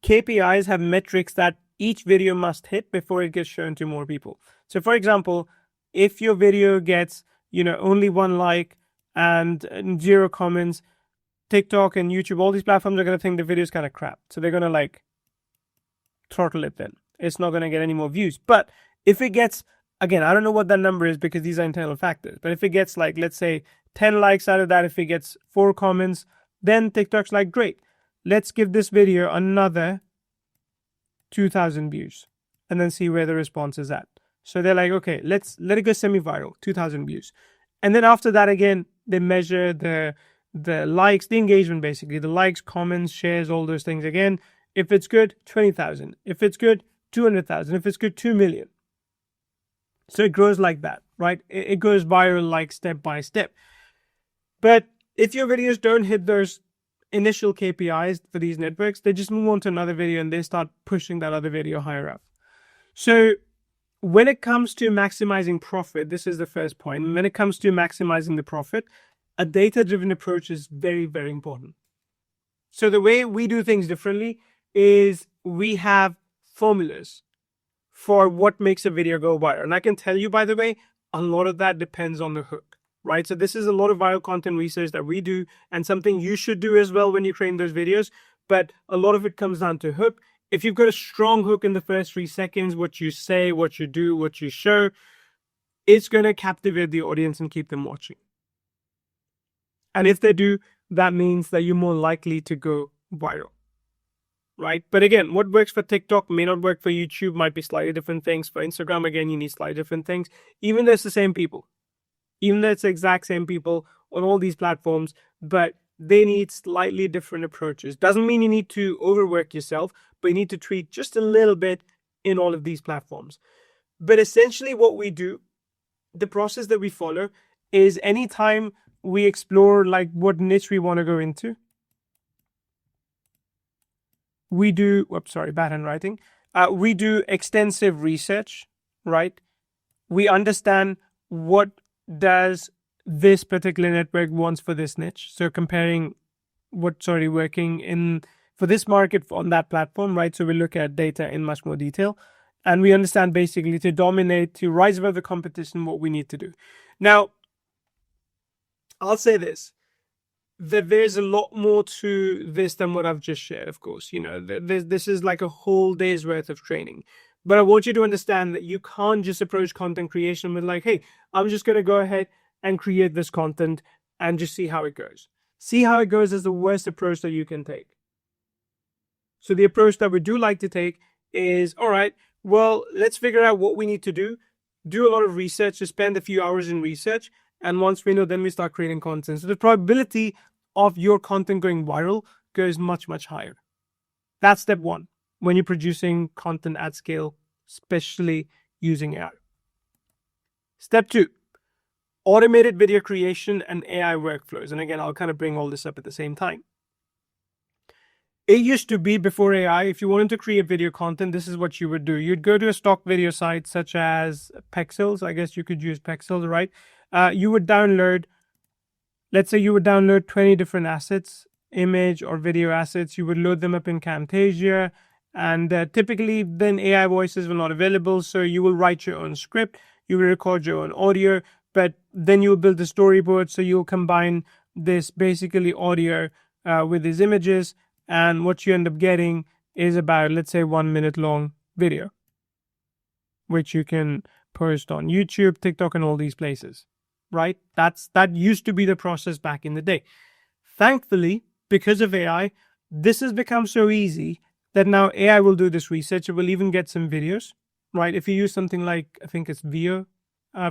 [SPEAKER 1] KPIs, have metrics that each video must hit before it gets shown to more people. So for example, if your video gets, only 1 like and 0 comments, TikTok and YouTube, all these platforms are going to think the video is kind of crap. So they're going to throttle it then. It's not going to get any more views. But if it gets, again, I don't know what that number is because these are internal factors. But if it gets let's say 10 likes out of that, if it gets 4 comments, then TikTok's like, great, let's give this video another 2,000 views and then see where the response is at. So they're like, okay, let's let it go semi-viral, 2,000 views. And then after that, again, they measure the likes, the engagement, basically, the likes, comments, shares, all those things. Again, if it's good, 20,000. If it's good, 200,000. If it's good, 2 million. So it grows like that, right? It goes viral step by step. But if your videos don't hit those initial KPIs for these networks, they just move on to another video and they start pushing that other video higher up. So when it comes to maximizing profit, this is the first point. When it comes to maximizing the profit, a data-driven approach is very, very important. So the way we do things differently is we have formulas for what makes a video go viral. And I can tell you, by the way, a lot of that depends on the hook, right? So this is a lot of viral content research that we do and something you should do as well when you're creating those videos. But a lot of it comes down to hook. If you've got a strong hook in the first 3 seconds, what you say, what you do, what you show, it's going to captivate the audience and keep them watching. And if they do, that means that you're more likely to go viral, right? But again, what works for TikTok may not work for YouTube, might be slightly different things. For Instagram, again, you need slightly different things. Even though it's the same people, even though it's the exact same people on all these platforms, but they need slightly different approaches. Doesn't mean you need to overwork yourself, but you need to tweak just a little bit in all of these platforms. But essentially what we do, the process that we follow is anytime we explore what niche we want to go into, we do, bad handwriting. We do extensive research, right? We understand what does this particular network wants for this niche. So comparing what's already working in for this market on that platform, right? So we look at data in much more detail and we understand basically to dominate, to rise above the competition, what we need to do. Now, I'll say this, that there's a lot more to this than what I've just shared, of course. This is like a whole day's worth of training. But I want you to understand that you can't just approach content creation with hey, I'm just going to go ahead and create this content and just see how it goes. See how it goes is the worst approach that you can take. So the approach that we do like to take is, all right, well, let's figure out what we need to do a lot of research, to spend a few hours in research. And once we know, then we start creating content. So the probability of your content going viral goes much, much higher. That's step 1 when you're producing content at scale, especially using AI. Step 2, automated video creation and AI workflows. And again, I'll kind of bring all this up at the same time. It used to be, before AI, if you wanted to create video content, this is what you would do. You'd go to a stock video site such as Pexels. I guess you could use Pexels, right? You would download, let's say you would download 20 different assets, image or video assets. You would load them up in Camtasia, and typically then AI voices were not available. So you will write your own script, you will record your own audio, but then you'll build a storyboard. So you'll combine this basically audio with these images. And what you end up getting is about, let's say, 1 minute long video, which you can post on YouTube, TikTok, and all these places, right? That used to be the process back in the day. Thankfully, because of AI, this has become so easy that now AI will do this research. It will even get some videos, right? If you use something like, I think it's Veo,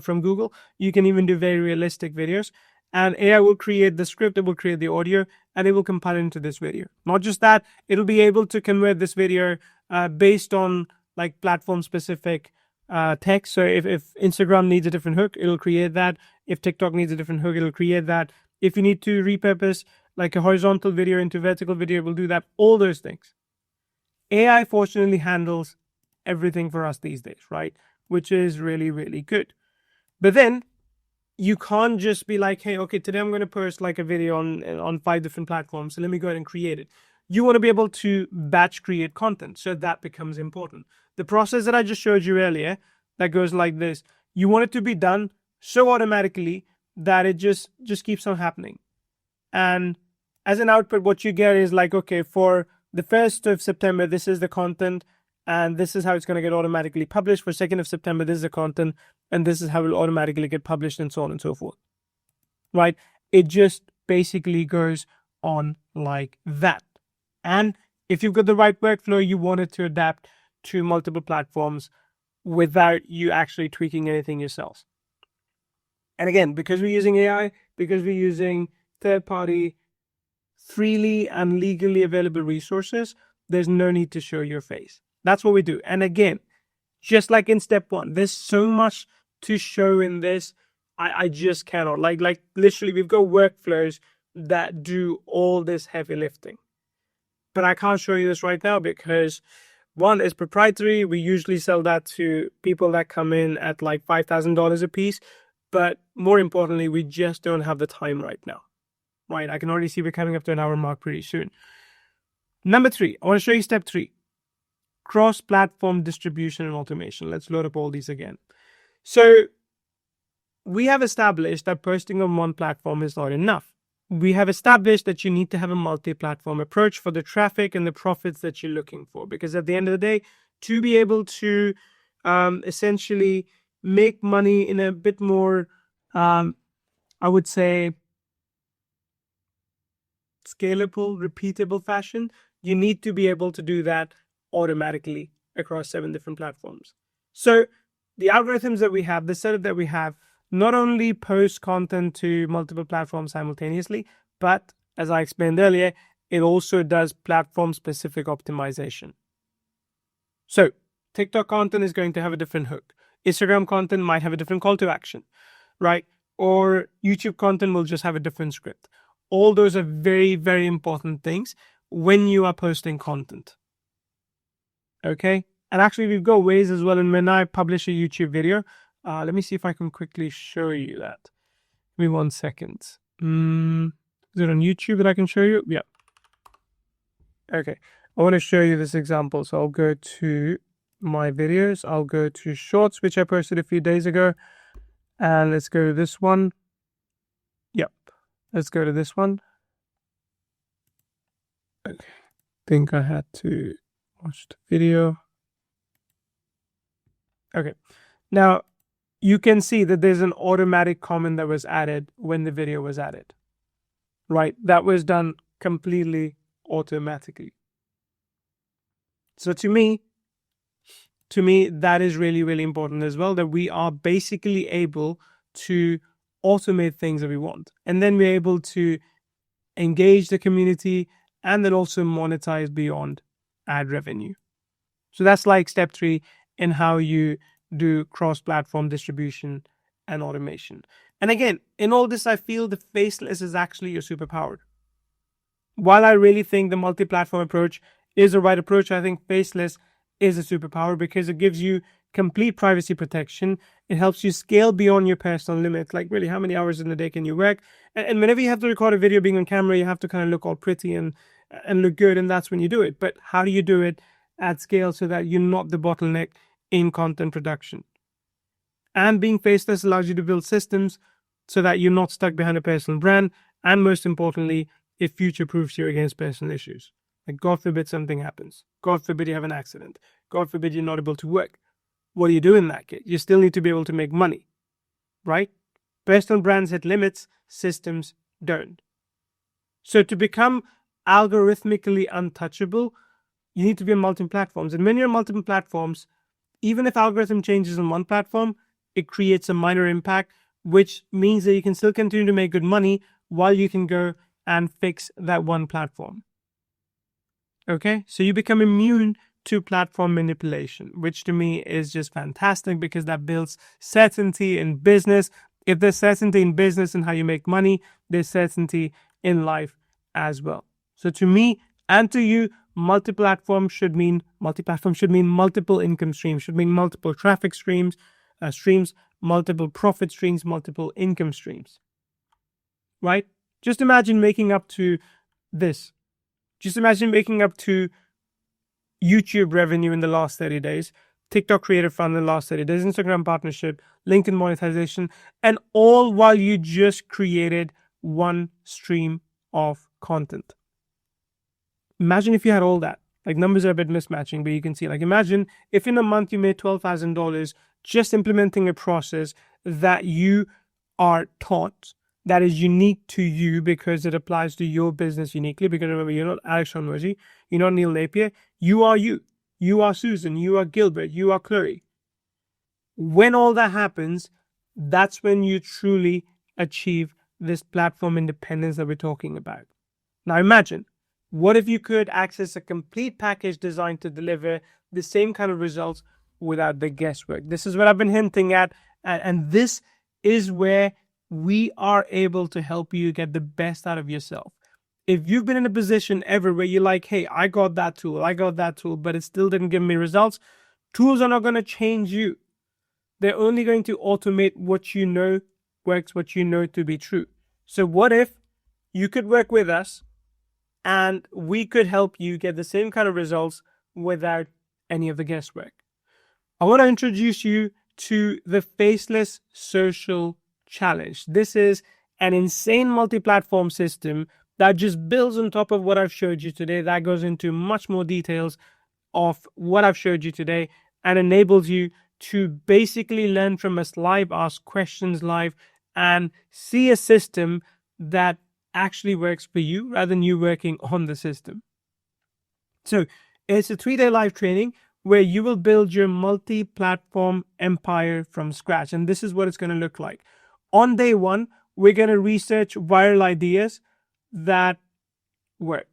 [SPEAKER 1] from Google. You can even do very realistic videos. And AI will create the script, it will create the audio, and it will compile it into this video. Not just that, it'll be able to convert this video based on like platform specific text. So if Instagram needs a different hook, it'll create that. If TikTok needs a different hook, it'll create that. If you need to repurpose like a horizontal video into vertical video, it will do that. All those things. AI fortunately handles everything for us these days, right? Which is really, really good. But then you can't just be like, hey, okay, today I'm going to post like a video on 5 different platforms. So let me go ahead and create it. You want to be able to batch create content. So that becomes important. The process that I just showed you earlier that goes like this, you want it to be done so automatically that it just keeps on happening. And as an output, what you get is like, okay, for the 1st of September, this is the content, and this is how it's going to get automatically published. For 2nd of September, this is the content, and this is how it will automatically get published, and so on and so forth. Right? It just basically goes on like that. And if you've got the right workflow, you want it to adapt to multiple platforms without you actually tweaking anything yourselves. And again, because we're using AI, because we're using third-party, freely and legally available resources, there's no need to show your face. That's what we do. And again, just like in step 1, there's so much to show in this. I just cannot. Like literally, we've got workflows that do all this heavy lifting. But I can't show you this right now because 1 is proprietary. We usually sell that to people that come in at like $5,000 a piece. But more importantly, we just don't have the time right now. Right? I can already see we're coming up to an hour mark pretty soon. Number 3, I want to show you step 3. Cross-platform distribution and automation. Let's load up all these again. So we have established that posting on one platform is not enough. We have established that you need to have a multi-platform approach for the traffic and the profits that you're looking for. Because at the end of the day, to be able to essentially make money in a bit more, I would say, scalable, repeatable fashion, you need to be able to do that automatically across 7 different platforms. So the algorithms that we have, the setup that we have, not only post content to multiple platforms simultaneously, but as I explained earlier, it also does platform-specific optimization. So TikTok content is going to have a different hook. Instagram content might have a different call to action, right? Or YouTube content will just have a different script. All those are very, very important things when you are posting content. Okay? And actually, we've got ways as well. And when I publish a YouTube video, let me see if I can quickly show you that. Give me 1 second. Is it on YouTube that I can show you? Yeah. Okay. I want to show you this example. So I'll go to my videos. I'll go to Shorts, which I posted a few days ago. And let's go to this one. Yep. Let's go to this one. Okay. I think I had to watch the video. Okay. Now, you can see that there's an automatic comment that was added when the video was added. Right? That was done completely automatically. So to me, that is really, really important as well, that we are basically able to automate things that we want. And then we're able to engage the community and then also monetize beyond ad revenue. So that's like step 3 in how you do cross-platform distribution and automation. And again, in all this, I feel the faceless is actually your superpower. While I really think the multi-platform approach is the right approach, I think faceless is a superpower because it gives you complete privacy protection. It helps you scale beyond your personal limits. Like really, how many hours in the day can you work? And whenever you have to record a video being on camera, you have to kind of look all pretty and look good. And that's when you do it. But how do you do it at scale so that you're not the bottleneck in content production? And being faceless allows you to build systems so that you're not stuck behind a personal brand. And most importantly, it future-proofs you against personal issues. Like God forbid something happens. God forbid you have an accident. God forbid you're not able to work. What do you do in that case? You still need to be able to make money, right? Personal brands hit limits, systems don't. So to become algorithmically untouchable, you need to be on multiple platforms. And when you're on multiple platforms, even if algorithm changes on one platform, it creates a minor impact, which means that you can still continue to make good money while you can go and fix that one platform. Okay, so you become immune to platform manipulation, which to me is just fantastic because that builds certainty in business. If there's certainty in business and how you make money, there's certainty in life as well. So to me and to you, multi-platform should mean multiple income streams, should mean multiple traffic streams, multiple profit streams, multiple income streams. Right? Just imagine making up to this. Just imagine making up to YouTube revenue in the last 30 days, TikTok Creator Fund in the last 30 days, Instagram partnership, LinkedIn monetization, and all while you just created one stream of content. Imagine if you had all that. Like, numbers are a bit mismatching, but you can see, like, imagine if in a month you made $12,000 just implementing a process that you are taught that is unique to you because it applies to your business uniquely. Because remember, you're not Alex Shonwaji, you're not Neil Napier, you are you. You are Susan, you are Gilbert, you are Chloe. When all that happens, that's when you truly achieve this platform independence that we're talking about. Now imagine, what if you could access a complete package designed to deliver the same kind of results without the guesswork? This is what I've been hinting at, and this is where we are able to help you get the best out of yourself. If you've been in a position ever where you're like, hey, I got that tool, but it still didn't give me results, tools are not going to change you. They're only going to automate what you know works, what you know to be true. So what if you could work with us and we could help you get the same kind of results without any of the guesswork? I want to introduce you to the Faceless Social Challenge. This is an insane multi-platform system that just builds on top of what I've showed you today, that goes into much more details of what I've showed you today and enables you to basically learn from us live, ask questions live, and see a system that actually works for you rather than you working on the system. So it's a 3-day live training where you will build your multi-platform empire from scratch. And this is what it's going to look like. On day one, we're going to research viral ideas that work,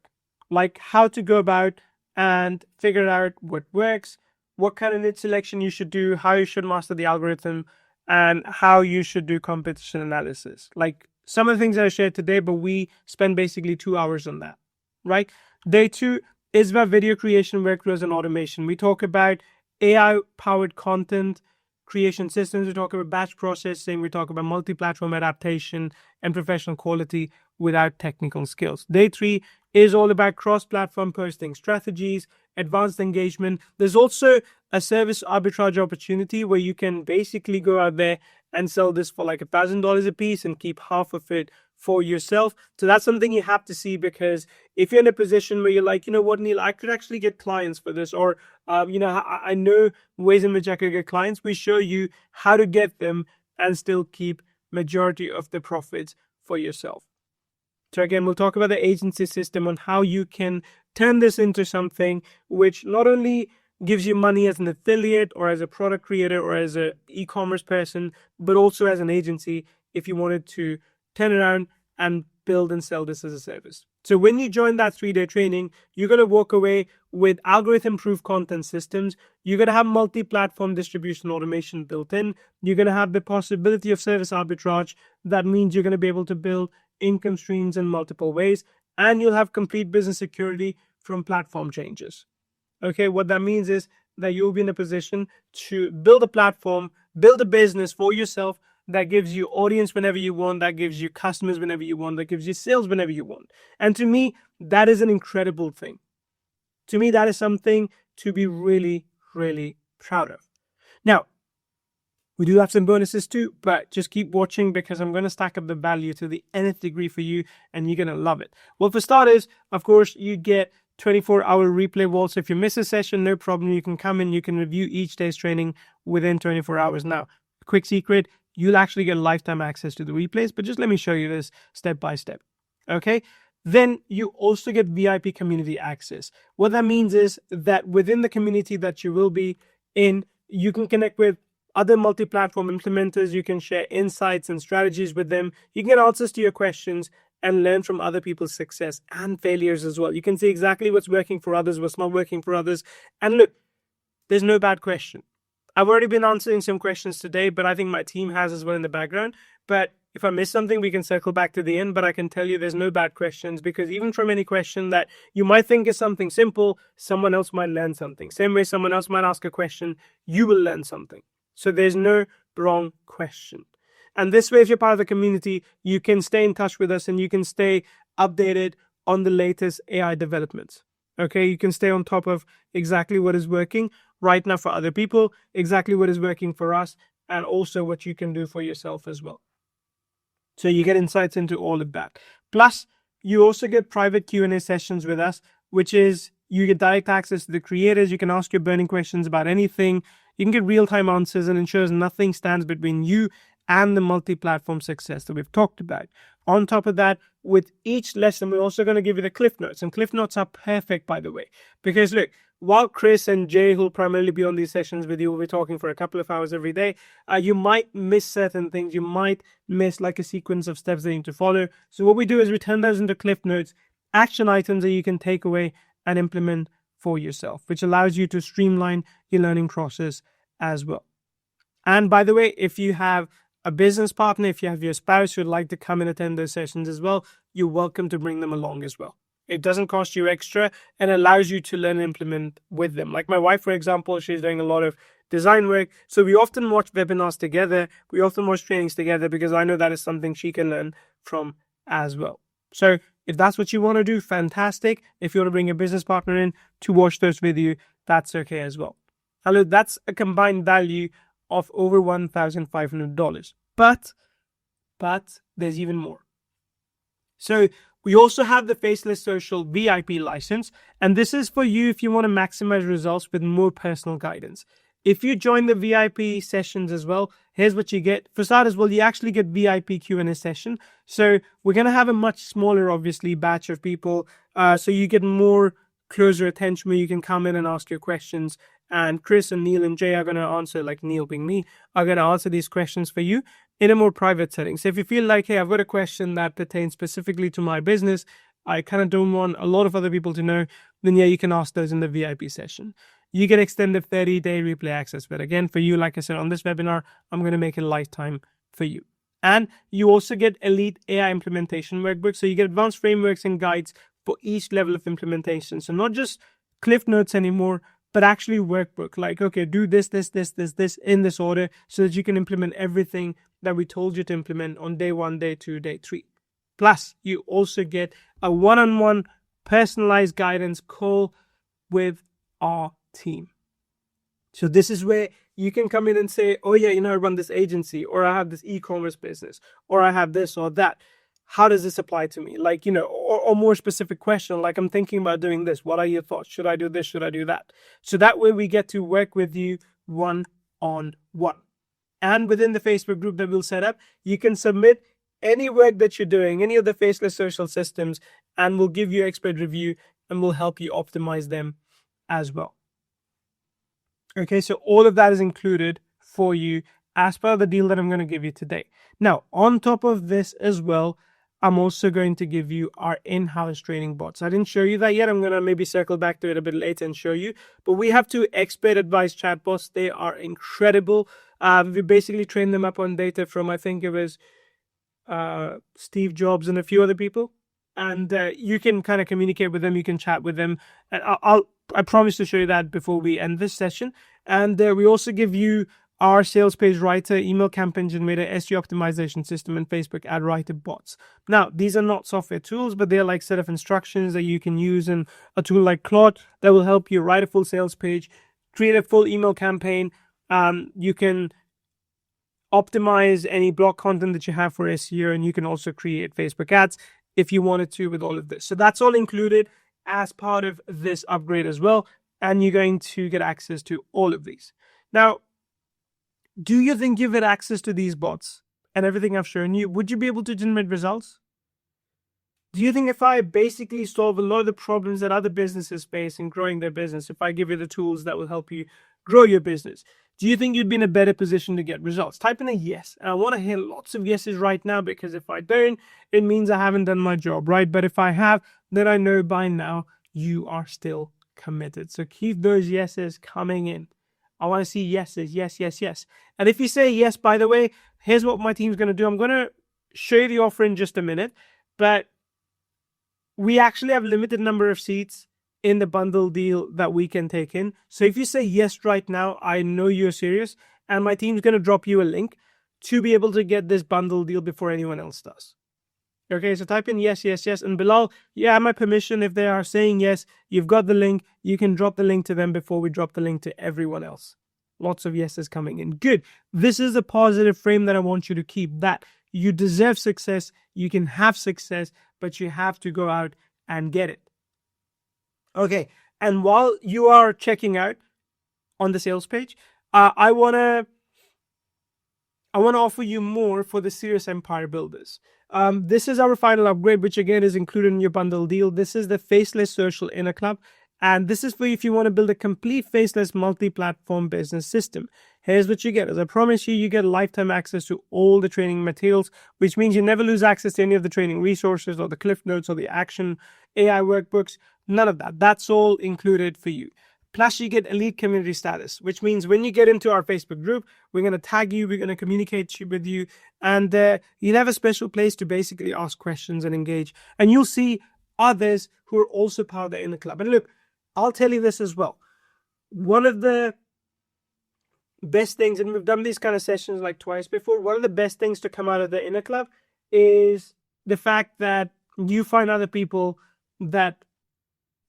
[SPEAKER 1] like how to go about and figure out what works, what kind of niche selection you should do, how you should master the algorithm, and how you should do competition analysis. Like some of the things that I shared today, but we spend basically 2 hours on that, right? Day two is about video creation, workflows, and automation. We talk about AI-powered content creation systems. We talk about batch processing. We talk about multi-platform adaptation and professional quality without technical skills. Day three is all about cross-platform posting strategies, advanced engagement. There's also a service arbitrage opportunity where you can basically go out there and sell this for like $1,000 a piece and keep half of it for yourself. So that's something you have to see, because if you're in a position where you're like, you know what, Neil, I could actually get clients for this, or I know ways in which I could get clients, we show you how to get them and still keep majority of the profits for yourself. So again, we'll talk about the agency system on how you can turn this into something which not only gives you money as an affiliate or as a product creator or as an e-commerce person, but also as an agency if you wanted to turn around and build and sell this as a service. So when you join that 3-day training, you're going to walk away with algorithm-proof content systems. You're going to have multi-platform distribution automation built in. You're going to have the possibility of service arbitrage. That means you're going to be able to build income streams in multiple ways, and you'll have complete business security from platform changes. Okay, what that means is that you'll be in a position to build a platform, build a business for yourself that gives you audience whenever you want, that gives you customers whenever you want, that gives you sales whenever you want. And to me, that is an incredible thing. To me, that is something to be really, really proud of. Now, we do have some bonuses too, but just keep watching because I'm going to stack up the value to the nth degree for you, and you're going to love it. Well, for starters, of course, you get 24-hour replay wall. So if you miss a session, no problem. You can come in, you can review each day's training within 24 hours. Now, quick secret, you'll actually get lifetime access to the replays, but just let me show you this step by step. Okay. Then you also get VIP community access. What that means is that within the community that you will be in, you can connect with other multi-platform implementers. You can share insights and strategies with them. You can get answers to your questions and learn from other people's success and failures as well. You can see exactly what's working for others, what's not working for others. And look, there's no bad question. I've already been answering some questions today, but I think my team has as well in the background. But if I miss something, we can circle back to the end. But I can tell you there's no bad questions, because even from any question that you might think is something simple, someone else might learn something. Same way someone else might ask a question, you will learn something. So there's no wrong question. And this way, if you're part of the community, you can stay in touch with us and you can stay updated on the latest AI developments. Okay, you can stay on top of exactly what is working right now for other people, exactly what is working for us, and also what you can do for yourself as well. So you get insights into all of that. Plus, you also get private Q&A sessions with us, which is you get direct access to the creators. You can ask your burning questions about anything. You can get real-time answers, and ensures nothing stands between you and the multi-platform success that we've talked about. On top of that, with each lesson, we're also going to give you the Cliff Notes. And Cliff Notes are perfect, by the way, because look, while Chris and Jay, who'll primarily be on these sessions with you, will be talking for a couple of hours every day, you might miss certain things. You might miss like a sequence of steps that you need to follow. So what we do is we turn those into Cliff Notes, action items that you can take away and implement for yourself, which allows you to streamline your learning process as well. And by the way, if you have a business partner, if you have your spouse who would like to come and attend those sessions as well, you're welcome to bring them along as well. It doesn't cost you extra and allows you to learn and implement with them. Like my wife, for example, she's doing a lot of design work. So we often watch webinars together. We often watch trainings together, because I know that is something she can learn from as well. So if that's what you want to do, fantastic. If you want to bring a business partner in to watch those with you, that's okay as well. Hello, that's a combined value of over $1,500. But there's even more. So we also have the Faceless Social VIP license, and this is for you if you want to maximize results with more personal guidance. If you join the VIP sessions as well, here's what you get. For starters, well, you actually get VIP Q&A session. So we're going to have a much smaller, obviously, batch of people. So you get more closer attention where you can come in and ask your questions. And Chris and Neil and Jay are going to answer, like Neil being me, are going to answer these questions for you in a more private setting. So if you feel like, hey, I've got a question that pertains specifically to my business, I kind of don't want a lot of other people to know, then yeah, you can ask those in the VIP session. You get extended 30-day replay access. But again, for you, like I said, on this webinar, I'm going to make it a lifetime for you. And you also get elite AI implementation workbooks. So you get advanced frameworks and guides for each level of implementation. So not just Cliff Notes anymore, but actually workbook. Like, okay, do this in this order, so that you can implement everything that we told you to implement on day 1, day 2, day 3. Plus, you also get a one-on-one personalized guidance call with our team. So this is where you can come in and say, oh yeah, I run this agency, or I have this e-commerce business, or I have this or that. How does this apply to me? Like, or more specific question, like I'm thinking about doing this. What are your thoughts? Should I do this? Should I do that? So that way we get to work with you one-on-one. And within the Facebook group that we'll set up, you can submit any work that you're doing, any of the Faceless Social systems, and we'll give you expert review and we'll help you optimize them as well. Okay, so all of that is included for you as per the deal that I'm going to give you today. Now, on top of this as well, I'm also going to give you our in-house training bots. I didn't show you that yet. I'm going to maybe circle back to it a bit later and show you. But we have 2 expert advice chatbots. They are incredible. We basically trained them up on data from, I think it was Steve Jobs and a few other people. And you can kind of communicate with them. You can chat with them. And I promise to show you that before we end this session. And we also give you our sales page writer, email campaign generator, SEO optimization system, and Facebook ad writer bots. Now, these are not software tools, but they're like set of instructions that you can use in a tool like Claude that will help you write a full sales page, create a full email campaign. You can optimize any blog content that you have for SEO, and you can also create Facebook ads if you wanted to with all of this. So that's all included as part of this upgrade as well, and you're going to get access to all of these. Now, do you think you get access to these bots and everything I've shown you? Would you be able to generate results? Do you think if I basically solve a lot of the problems that other businesses face in growing their business, if I give you the tools that will help you grow your business, Do you think you'd be in a better position to get results? Type in a yes. And I want to hear lots of yeses right now, because if I don't, it means I haven't done my job, right? But if I have, then I know by now you are still committed. So keep those yeses coming in. I want to see yeses, yes, yes, yes. And if you say yes, by the way, here's what my team's going to do. I'm going to show you the offer in just a minute, but we actually have a limited number of seats in the bundle deal that we can take in. So if you say yes right now, I know you're serious, and my team's going to drop you a link to be able to get this bundle deal before anyone else does. Okay, so type in yes, yes, yes. And Bilal, you have my permission. If they are saying yes, you've got the link. You can drop the link to them before we drop the link to everyone else. Lots of yeses coming in. Good. This is a positive frame that I want you to keep. That you deserve success. You can have success, but you have to go out and get it. Okay, and while you are checking out on the sales page, I want to offer you more for the serious empire builders. This is our final upgrade, which again is included in your bundle deal. This is the Faceless Social Inner Club. And this is for you if you want to build a complete faceless multi-platform business system. Here's what you get. As I promise you, you get lifetime access to all the training materials, which means you never lose access to any of the training resources or the cliff notes or the action AI workbooks. None of that. That's all included for you. Plus, you get elite community status, which means when you get into our Facebook group, we're going to tag you, we're going to communicate with you, and you'll have a special place to basically ask questions and engage. And you'll see others who are also part of the inner club. And look, I'll tell you this as well. One of the best things, and we've done these kind of sessions like twice before, one of the best things to come out of the inner club is the fact that you find other people that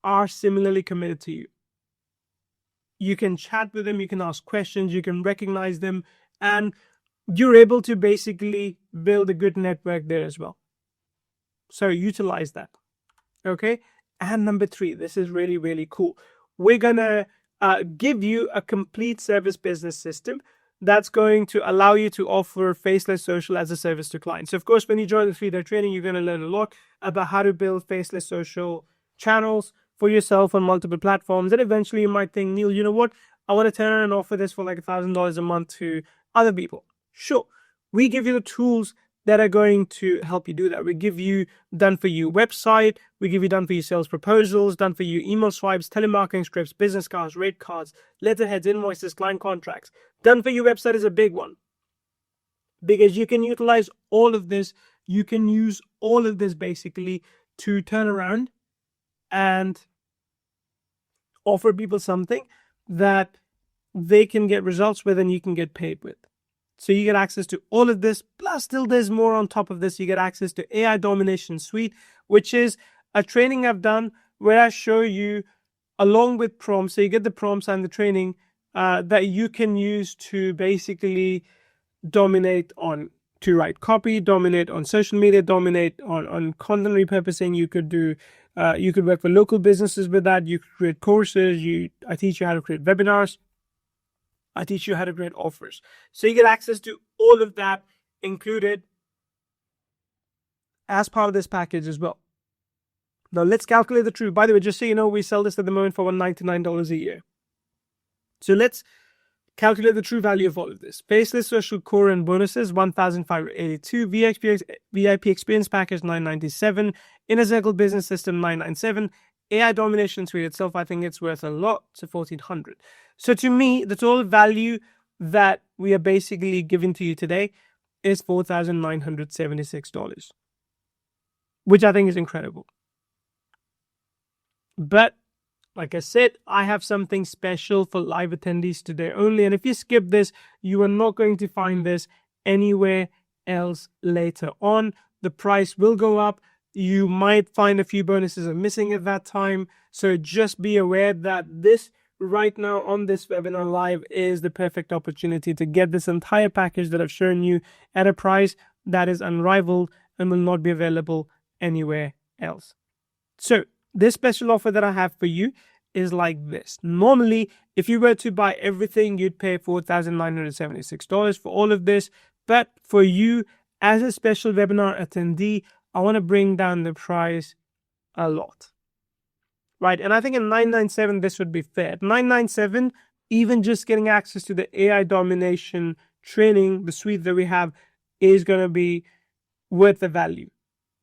[SPEAKER 1] are similarly committed to you. You can chat with them, you can ask questions, you can recognize them, and you're able to basically build a good network there as well. So utilize that. Okay? And number 3, this is really, really cool. We're going to give you a complete service business system that's going to allow you to offer Faceless Social as a service to clients. So, of course, when you join the 3-day training, you're going to learn a lot about how to build Faceless Social channels for yourself on multiple platforms. And eventually you might think, Neil, you know what? I want to turn around and offer this for like $1,000 a month to other people. Sure. We give you the tools that are going to help you do that. We give you done for you website, we give you done for you sales proposals, done for you email swipes, telemarketing scripts, business cards, rate cards, letterheads, invoices, client contracts. Done for you website is a big one, because you can utilize all of this. You can use all of this basically to turn around and offer people something that they can get results with and you can get paid with. So you get access to all of this, plus still there's more on top of this. You get access to AI Domination Suite, which is a training I've done where I show you along with prompts. So you get the prompts and the training that you can use to basically dominate on, to write copy, dominate on social media, dominate on content repurposing. You could do, you could work for local businesses with that. You could create courses. I teach you how to create webinars. I teach you how to create offers. So you get access to all of that included as part of this package as well. Now let's calculate the truth. By the way, just so you know, we sell this at the moment for $199 a year. So let's calculate the true value of all of this. Faceless Social Core and bonuses, $1,582. VIP Experience Package, $997. Inner Circle Business System, $997. AI Domination Suite itself, I think it's worth a lot, so $1,400. So to me, the total value that we are basically giving to you today is $4,976, which I think is incredible. But like I said, I have something special for live attendees today only. And if you skip this, you are not going to find this anywhere else later on. The price will go up. You might find a few bonuses are missing at that time. So just be aware that this right now on this webinar live is the perfect opportunity to get this entire package that I've shown you at a price that is unrivaled and will not be available anywhere else. So this special offer that I have for you is like this. Normally, if you were to buy everything, you'd pay $4,976 for all of this. But for you, as a special webinar attendee, I want to bring down the price a lot. Right? And I think at $997, this would be fair. At $997, even just getting access to the AI domination training, the suite that we have, is going to be worth the value.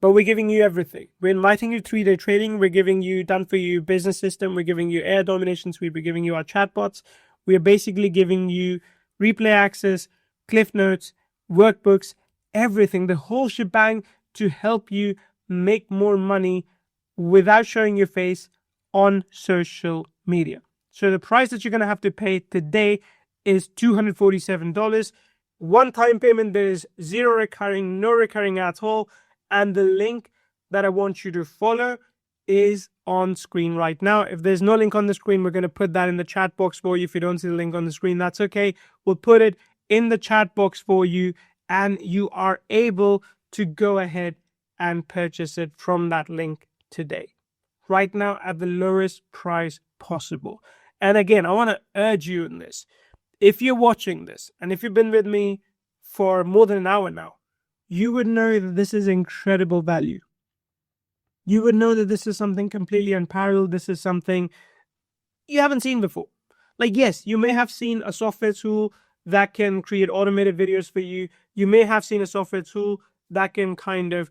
[SPEAKER 1] But we're giving you everything. We're inviting you 3-day training. We're giving you done for you business system. We're giving you AI domination suite. We're giving you our chatbots. We're basically giving you replay access, cliff notes, workbooks, everything, the whole shebang to help you make more money without showing your face on social media. So the price that you're going to have to pay today is $247. One-time payment. There is zero recurring, no recurring at all. And the link that I want you to follow is on screen right now. If there's no link on the screen, we're going to put that in the chat box for you. If you don't see the link on the screen, that's okay. We'll put it in the chat box for you, and you are able to go ahead and purchase it from that link today, right now, at the lowest price possible. And again, I want to urge you in this. If you're watching this, and if you've been with me for more than an hour now, you would know that this is incredible value. You would know that this is something completely unparalleled. This is something you haven't seen before. Like, yes, you may have seen a software tool that can create automated videos for you. You may have seen a software tool that can kind of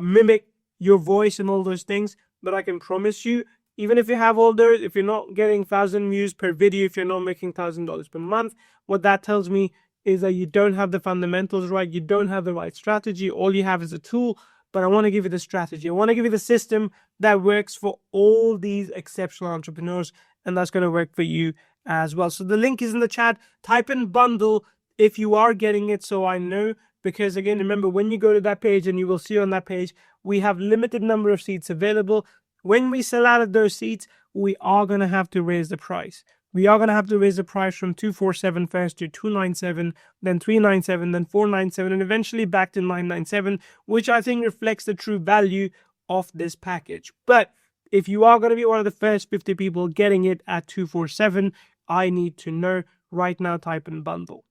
[SPEAKER 1] mimic your voice and all those things. But I can promise you, even if you have all those, if you're not getting 1,000 views per video, if you're not making $1,000 per month, what that tells me is that you don't have the fundamentals right. You don't have the right strategy. All you have is a tool. But I want to give you the strategy. I want to give you the system that works for all these exceptional entrepreneurs, and that's going to work for you as well. So the link is in the chat. Type in bundle if you are getting it, so I know. Because again, remember, when you go to that page, and you will see on that page, we have limited number of seats available. When we sell out of those seats, we are going to have to raise the price. We are going to have to raise the price from $247 first to $297, then $397, then $497, and eventually back to $997, which I think reflects the true value of this package. But if you are going to be one of the first 50 people getting it at $247, I need to know. Right now, type in bundle.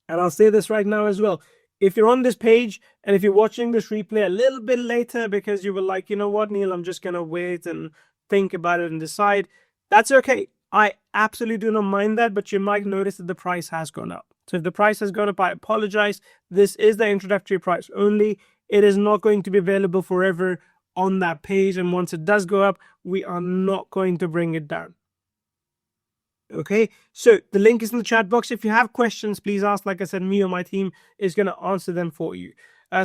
[SPEAKER 1] And I'll say this right now as well. If you're on this page, and if you're watching this replay a little bit later because you were like, you know what, Neil, I'm just going to wait and think about it and decide, that's okay. I absolutely do not mind that, but you might notice that the price has gone up. So if the price has gone up, I apologize. This is the introductory price only. It is not going to be available forever on that page. And once it does go up, we are not going to bring it down. Okay, so the link is in the chat box. If you have questions, please ask. Like I said, me or my team is going to answer them for you.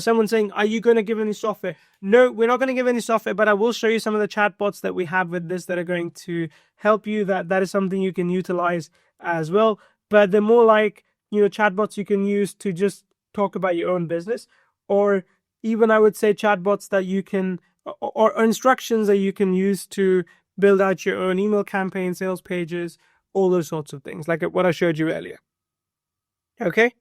[SPEAKER 1] Someone saying, are you going to give any software? No, we're not going to give any software, but I will show you some of the chatbots that we have with this that are going to help you. That is something you can utilize as well. But they're more like, chatbots you can use to just talk about your own business, or even I would say chatbots that you can, or instructions that you can use to build out your own email campaign, sales pages, all those sorts of things, like what I showed you earlier. Okay.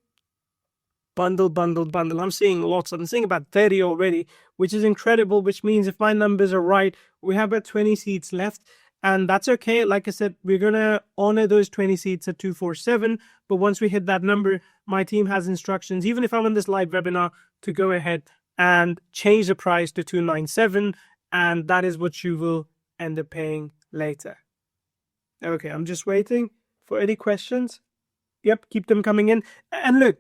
[SPEAKER 1] Bundle. I'm seeing lots. I'm seeing about 30 already, which is incredible, which means if my numbers are right, we have about 20 seats left. And that's okay. Like I said, we're going to honor those 20 seats at $247. But once we hit that number, my team has instructions, even if I'm in this live webinar, to go ahead and change the price to $297. And that is what you will end up paying later. Okay, I'm just waiting for any questions. Yep, keep them coming in. And look,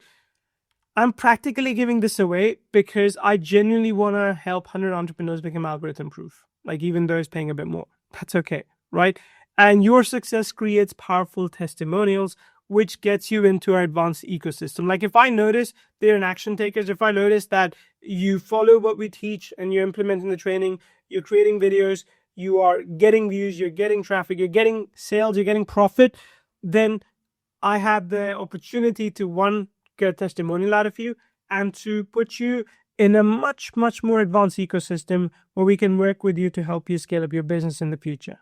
[SPEAKER 1] I'm practically giving this away because I genuinely want to help 100 entrepreneurs become algorithm proof. Like, even those paying a bit more. That's okay, right? And your success creates powerful testimonials, which gets you into our advanced ecosystem. Like, if I notice they're an action takers, if I notice that you follow what we teach and you're implementing the training, you're creating videos, you are getting views, you're getting traffic, you're getting sales, you're getting profit, then I have the opportunity to, get a testimonial out of you, and to put you in a much, much more advanced ecosystem where we can work with you to help you scale up your business in the future.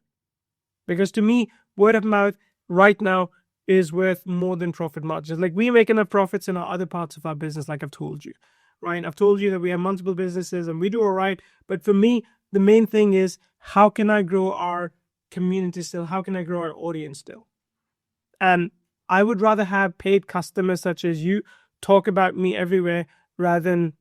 [SPEAKER 1] Because to me, word of mouth right now is worth more than profit margins. Like, we make enough profits in our other parts of our business, like I've told you, right? I've told you that we have multiple businesses and we do all right. But for me, the main thing is, how can I grow our community still? How can I grow our audience still? And I would rather have paid customers such as you talk about me everywhere rather than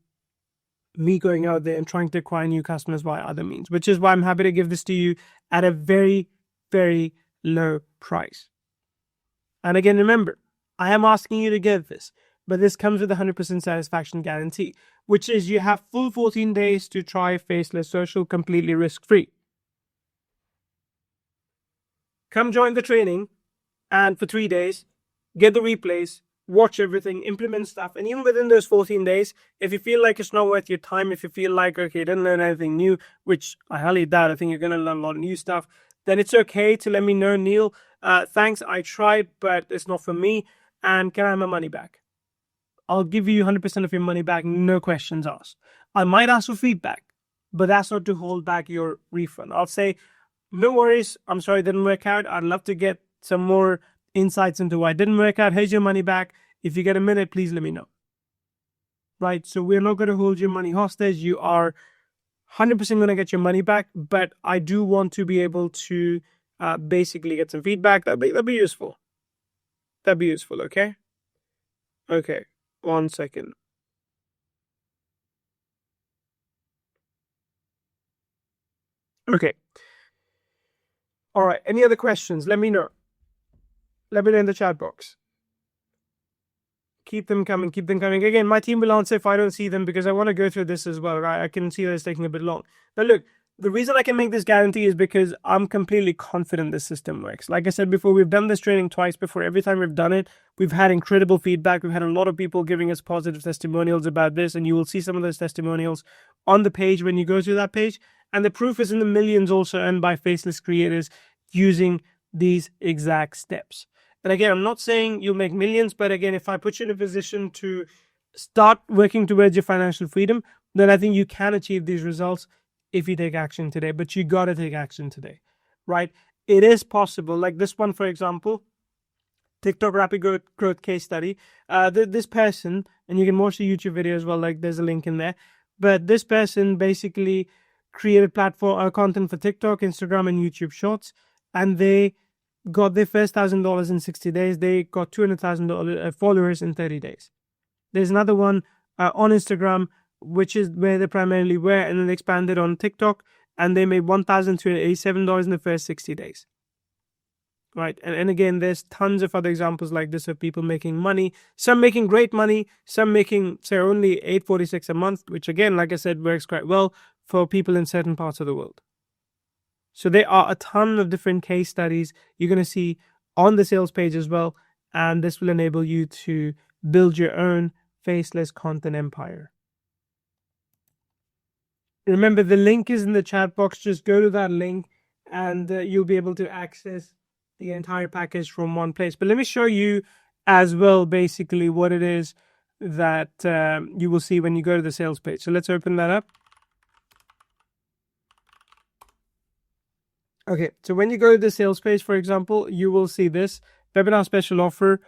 [SPEAKER 1] me going out there and trying to acquire new customers via other means, which is why I'm happy to give this to you at a very, very low price. And again, remember, I am asking you to get this, but this comes with a 100% satisfaction guarantee, which is you have full 14 days to try Faceless Social completely risk-free. Come join the training, and for 3 days, get the replays, watch everything, implement stuff. And even within those 14 days, if you feel like it's not worth your time, if you feel like, okay, you didn't learn anything new, which I highly doubt, I think you're going to learn a lot of new stuff, then it's okay to let me know, Neil, thanks, I tried, but it's not for me. And can I have my money back? I'll give you 100% of your money back, no questions asked. I might ask for feedback, but that's not to hold back your refund. I'll say, no worries, I'm sorry it didn't work out. I'd love to get some more insights into why it didn't work out. Here's your money back. If you get a minute, please let me know. Right? So we're not going to hold your money hostage. You are 100% going to get your money back, but I do want to be able to basically get some feedback. That'd be useful. That'd be useful, okay? Okay, 1 second. Okay. All right, any other questions? Let me know. Let me know in the chat box. Keep them coming, keep them coming. Again, my team will answer if I don't see them because I want to go through this as well, right? I can see that it's taking a bit long. Now, look, the reason I can make this guarantee is because I'm completely confident this system works. Like I said before, we've done this training twice before. Every time we've done it, we've had incredible feedback. We've had a lot of people giving us positive testimonials about this, and you will see some of those testimonials on the page when you go to that page. And the proof is in the millions also earned by faceless creators using these exact steps. And again, I'm not saying you'll make millions, but again, if I put you in a position to start working towards your financial freedom, then I think you can achieve these results if you take action today. But you got to take action today, right? It is possible. Like this one, for example, TikTok rapid growth case study. This person, and you can watch the YouTube video as well, like there's a link in there. But this person basically created platform content for TikTok, Instagram, and YouTube Shorts, and they got their first $1,000 in 60 days. They got 200,000 followers in 30 days. There's another one on Instagram, which is where they primarily were, and then they expanded on TikTok, and they made $1,287 in the first 60 days. Right, and again, there's tons of other examples like this of people making money. Some making great money, some making, say, only $846 a month, which again, like I said, works quite well for people in certain parts of the world. So there are a ton of different case studies you're going to see on the sales page as well. And this will enable you to build your own faceless content empire. Remember, the link is in the chat box. Just go to that link and you'll be able to access the entire package from one place. But let me show you as well, basically, what it is that you will see when you go to the sales page. So let's open that up. Okay, so when you go to the sales page, for example, you will see this webinar special offer,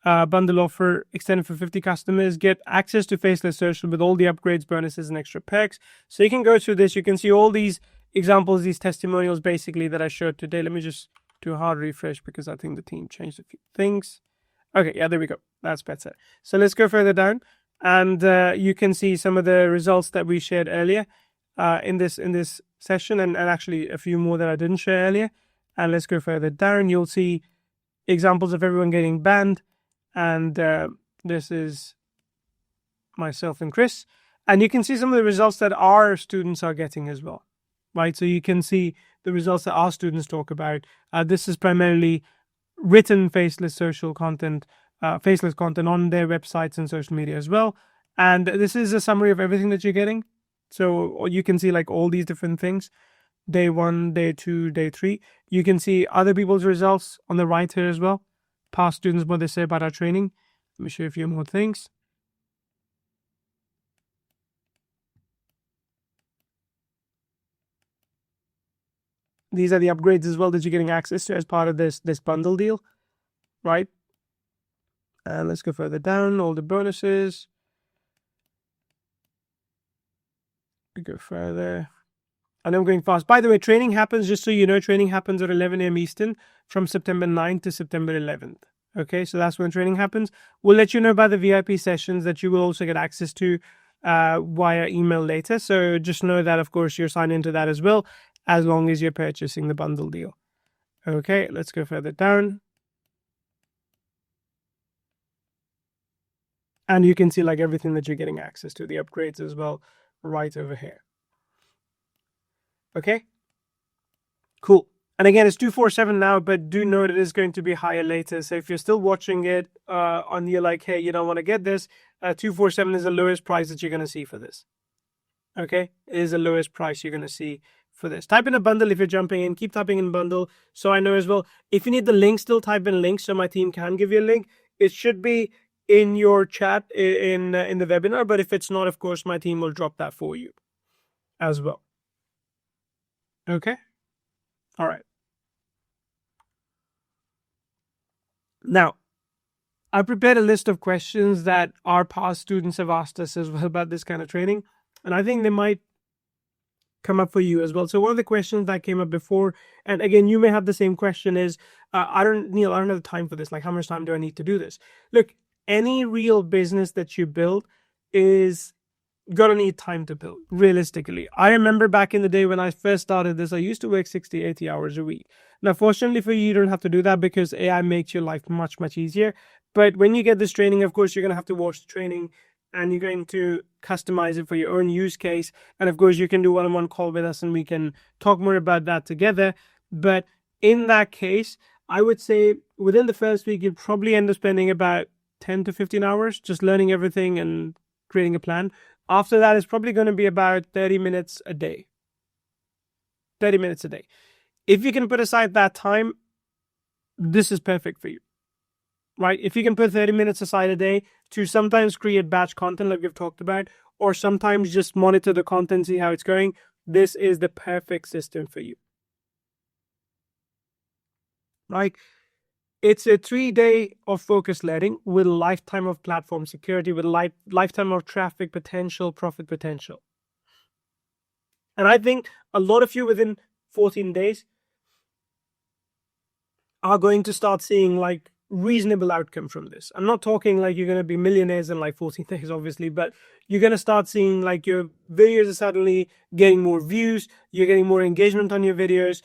[SPEAKER 1] bundle offer extended for 50 customers, get access to Faceless Social with all the upgrades, bonuses, and extra perks. So you can go through this. You can see all these examples, these testimonials, basically, that I showed today. Let me just do a hard refresh because I think the team changed a few things. Okay, yeah, there we go. That's better. So let's go further down, and you can see some of the results that we shared earlier in this session, and actually a few more that I didn't share earlier. And let's go further down. You'll see examples of everyone getting banned, and this is myself and Chris, and you can see some of the results that our students are getting as well, right? So you can see the results that our students talk about. This is primarily written faceless social content, faceless content on their websites and social media as well. And this is a summary of everything that you're getting. So you can see like all these different things, day 1, day 2, day 3. You can see other people's results on the right here as well. Past students, what they say about our training. Let me show you a few more things. These are the upgrades as well that you're getting access to as part of this bundle deal, right? And let's go further down, all the bonuses. We go further. I know I'm going fast. By the way, training happens, just so you know, training happens at 11 a.m. Eastern from September 9th to September 11th. Okay, so that's when training happens. We'll let you know about the VIP sessions that you will also get access to via email later. So just know that, of course, you're signed into that as well, as long as you're purchasing the bundle deal. Okay, let's go further down. And you can see like everything that you're getting access to, the upgrades as well, right over here. Okay, cool. And again, it's 247 now, but do note it is going to be higher later. So if you're still watching it on, you're like, hey, you don't want to get this, 247 is the lowest price that you're going to see for this. Okay, it is the lowest price you're going to see for this. Type in a bundle if you're jumping in. Keep typing in bundle so I know as well. If you need the link, still type in link so my team can give you a link. It should be in your chat in the webinar, but if it's not, of course, my team will drop that for you as well. Okay, all right. Now, I prepared a list of questions that our past students have asked us as well about this kind of training, and I think they might come up for you as well. So one of the questions that came up before, and again, you may have the same question, is Neil, I don't have the time for this. Like, how much time do I need to do this? Look, any real business that you build is gonna need time to build, realistically. I remember back in the day when I first started this, I used to work 60, 80 hours a week. Now, fortunately for you, you don't have to do that because AI makes your life much, much easier. But when you get this training, of course, you're gonna have to watch the training and you're going to customize it for your own use case. And of course, you can do one-on-one call with us and we can talk more about that together. But in that case, I would say within the first week, you'd probably end up spending about 10 to 15 hours just learning everything and creating a plan. After that, it's probably going to be about 30 minutes a day. 30 minutes a day. If you can put aside that time, this is perfect for you, right? If you can put 30 minutes aside a day to sometimes create batch content like we've talked about, or sometimes just monitor the content, see how it's going, this is the perfect system for you. Right? It's a 3-day of focused learning with a lifetime of platform security, with a lifetime of traffic potential, profit potential. And I think a lot of you within 14 days are going to start seeing like reasonable outcome from this. I'm not talking like you're going to be millionaires in like 14 days, obviously, but you're going to start seeing like your videos are suddenly getting more views, you're getting more engagement on your videos.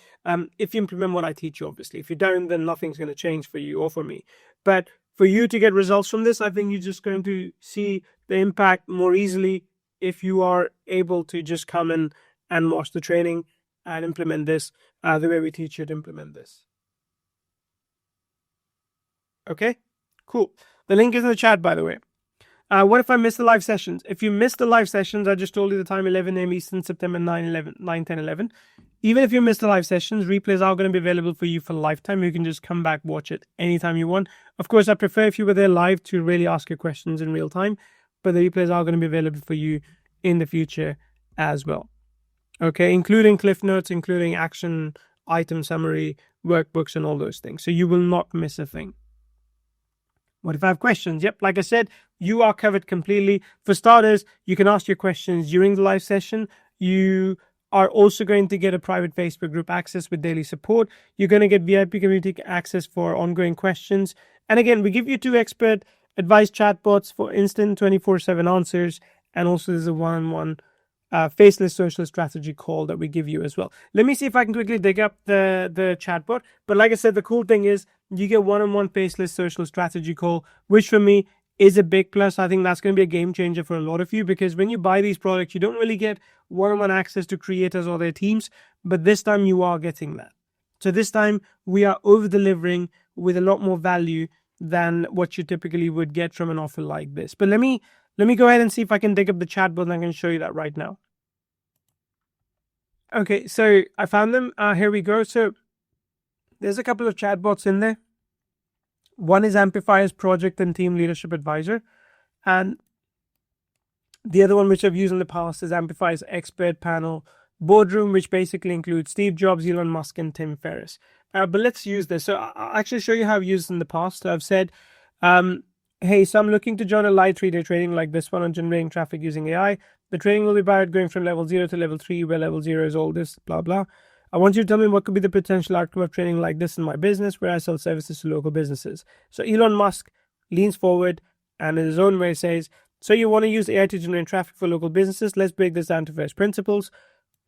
[SPEAKER 1] If you implement what I teach you, obviously. If you don't, then nothing's going to change for you or for me. But for you to get results from this, I think you're just going to see the impact more easily if you are able to just come in and watch the training and implement this the way we teach you to implement this. Okay, cool. The link is in the chat, by the way. What if I miss the live sessions? If you miss the live sessions, I just told you the time, 11 a.m. Eastern, September 9, 10, 11. Even if you miss the live sessions, replays are going to be available for you for lifetime. You can just come back, watch it anytime you want. Of course, I prefer if you were there live to really ask your questions in real time, but the replays are going to be available for you in the future as well. Okay, including cliff notes, including action item summary, workbooks, and all those things. So you will not miss a thing. What if I have questions? Yep, like I said, you are covered completely. For starters, you can ask your questions during the live session. You are also going to get a private Facebook group access with daily support. You're going to get VIP community access for ongoing questions. And again, we give you 2 expert advice chatbots for instant 24/7 answers. And also there's a one-on-one faceless social strategy call that we give you as well. Let me see if I can quickly dig up the chatbot. But like I said, the cool thing is you get one-on-one faceless social strategy call, which for me is a big plus. I think that's going to be a game changer for a lot of you, because when you buy these products, you don't really get one-on-one access to creators or their teams, but this time you are getting that. So this time we are over-delivering with a lot more value than what you typically would get from an offer like this. But let me go ahead and see if I can dig up the chatbot, and I can show you that right now. Okay, so I found them. Here we go. So there's a couple of chatbots in there. One is Amplifier's Project and Team Leadership Advisor. And the other one, which I've used in the past, is Amplifier's Expert Panel Boardroom, which basically includes Steve Jobs, Elon Musk, and Tim Ferriss. But let's use this. So I'll actually show you how I've used it in the past. So I've said, hey, so I'm looking to join a live 3-day training like this one on generating traffic using AI. The training will be about going from level 0 to level 3, where level 0 is all this, blah, blah. I want you to tell me what could be the potential outcome of training like this in my business, where I sell services to local businesses. So Elon Musk leans forward and in his own way says, so you want to use AI to generate traffic for local businesses? Let's break this down to first principles.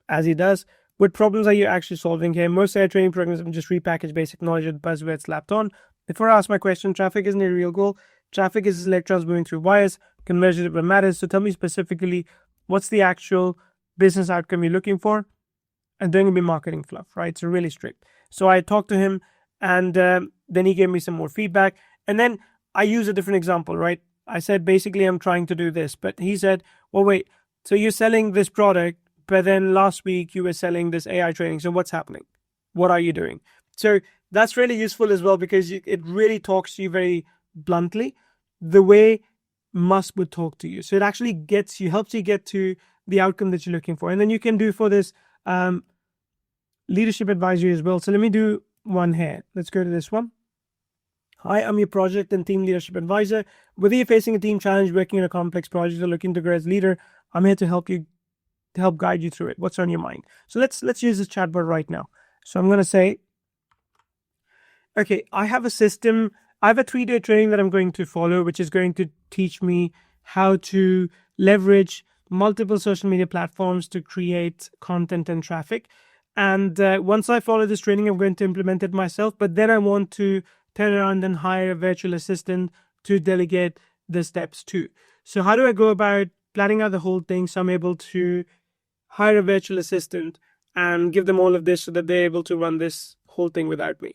[SPEAKER 1] As he does, what problems are you actually solving here? Most AI training programs have just repackaged basic knowledge with buzzwords slapped on. Before I ask my question, traffic isn't a real goal. Traffic is electrons moving through wires. Conversion is what matters. So tell me specifically, what's the actual business outcome you're looking for? And don't give me marketing fluff, right? So really strict. So I talked to him, and then he gave me some more feedback. And then I use a different example, right? I said, basically, I'm trying to do this. But he said, well, wait, so you're selling this product, but then last week you were selling this AI training. So what's happening? What are you doing? So that's really useful as well, because it really talks to you very bluntly, the way Musk would talk to you. So it actually helps you get to the outcome that you're looking for. And then you can do for this leadership advisory as well. So let me do one here. Let's go to this one. Hi, I'm your project and team leadership advisor. Whether you're facing a team challenge, working on a complex project, or looking to grow as leader, I'm here to help guide you through it. What's on your mind? So let's use this chatbot right now. So I'm going to say, okay, I have a system. I have a 3-day training that I'm going to follow, which is going to teach me how to leverage multiple social media platforms to create content and traffic. And once I follow this training, I'm going to implement it myself. But then I want to turn around and hire a virtual assistant to delegate the steps to. So how do I go about planning out the whole thing so I'm able to hire a virtual assistant and give them all of this so that they're able to run this whole thing without me?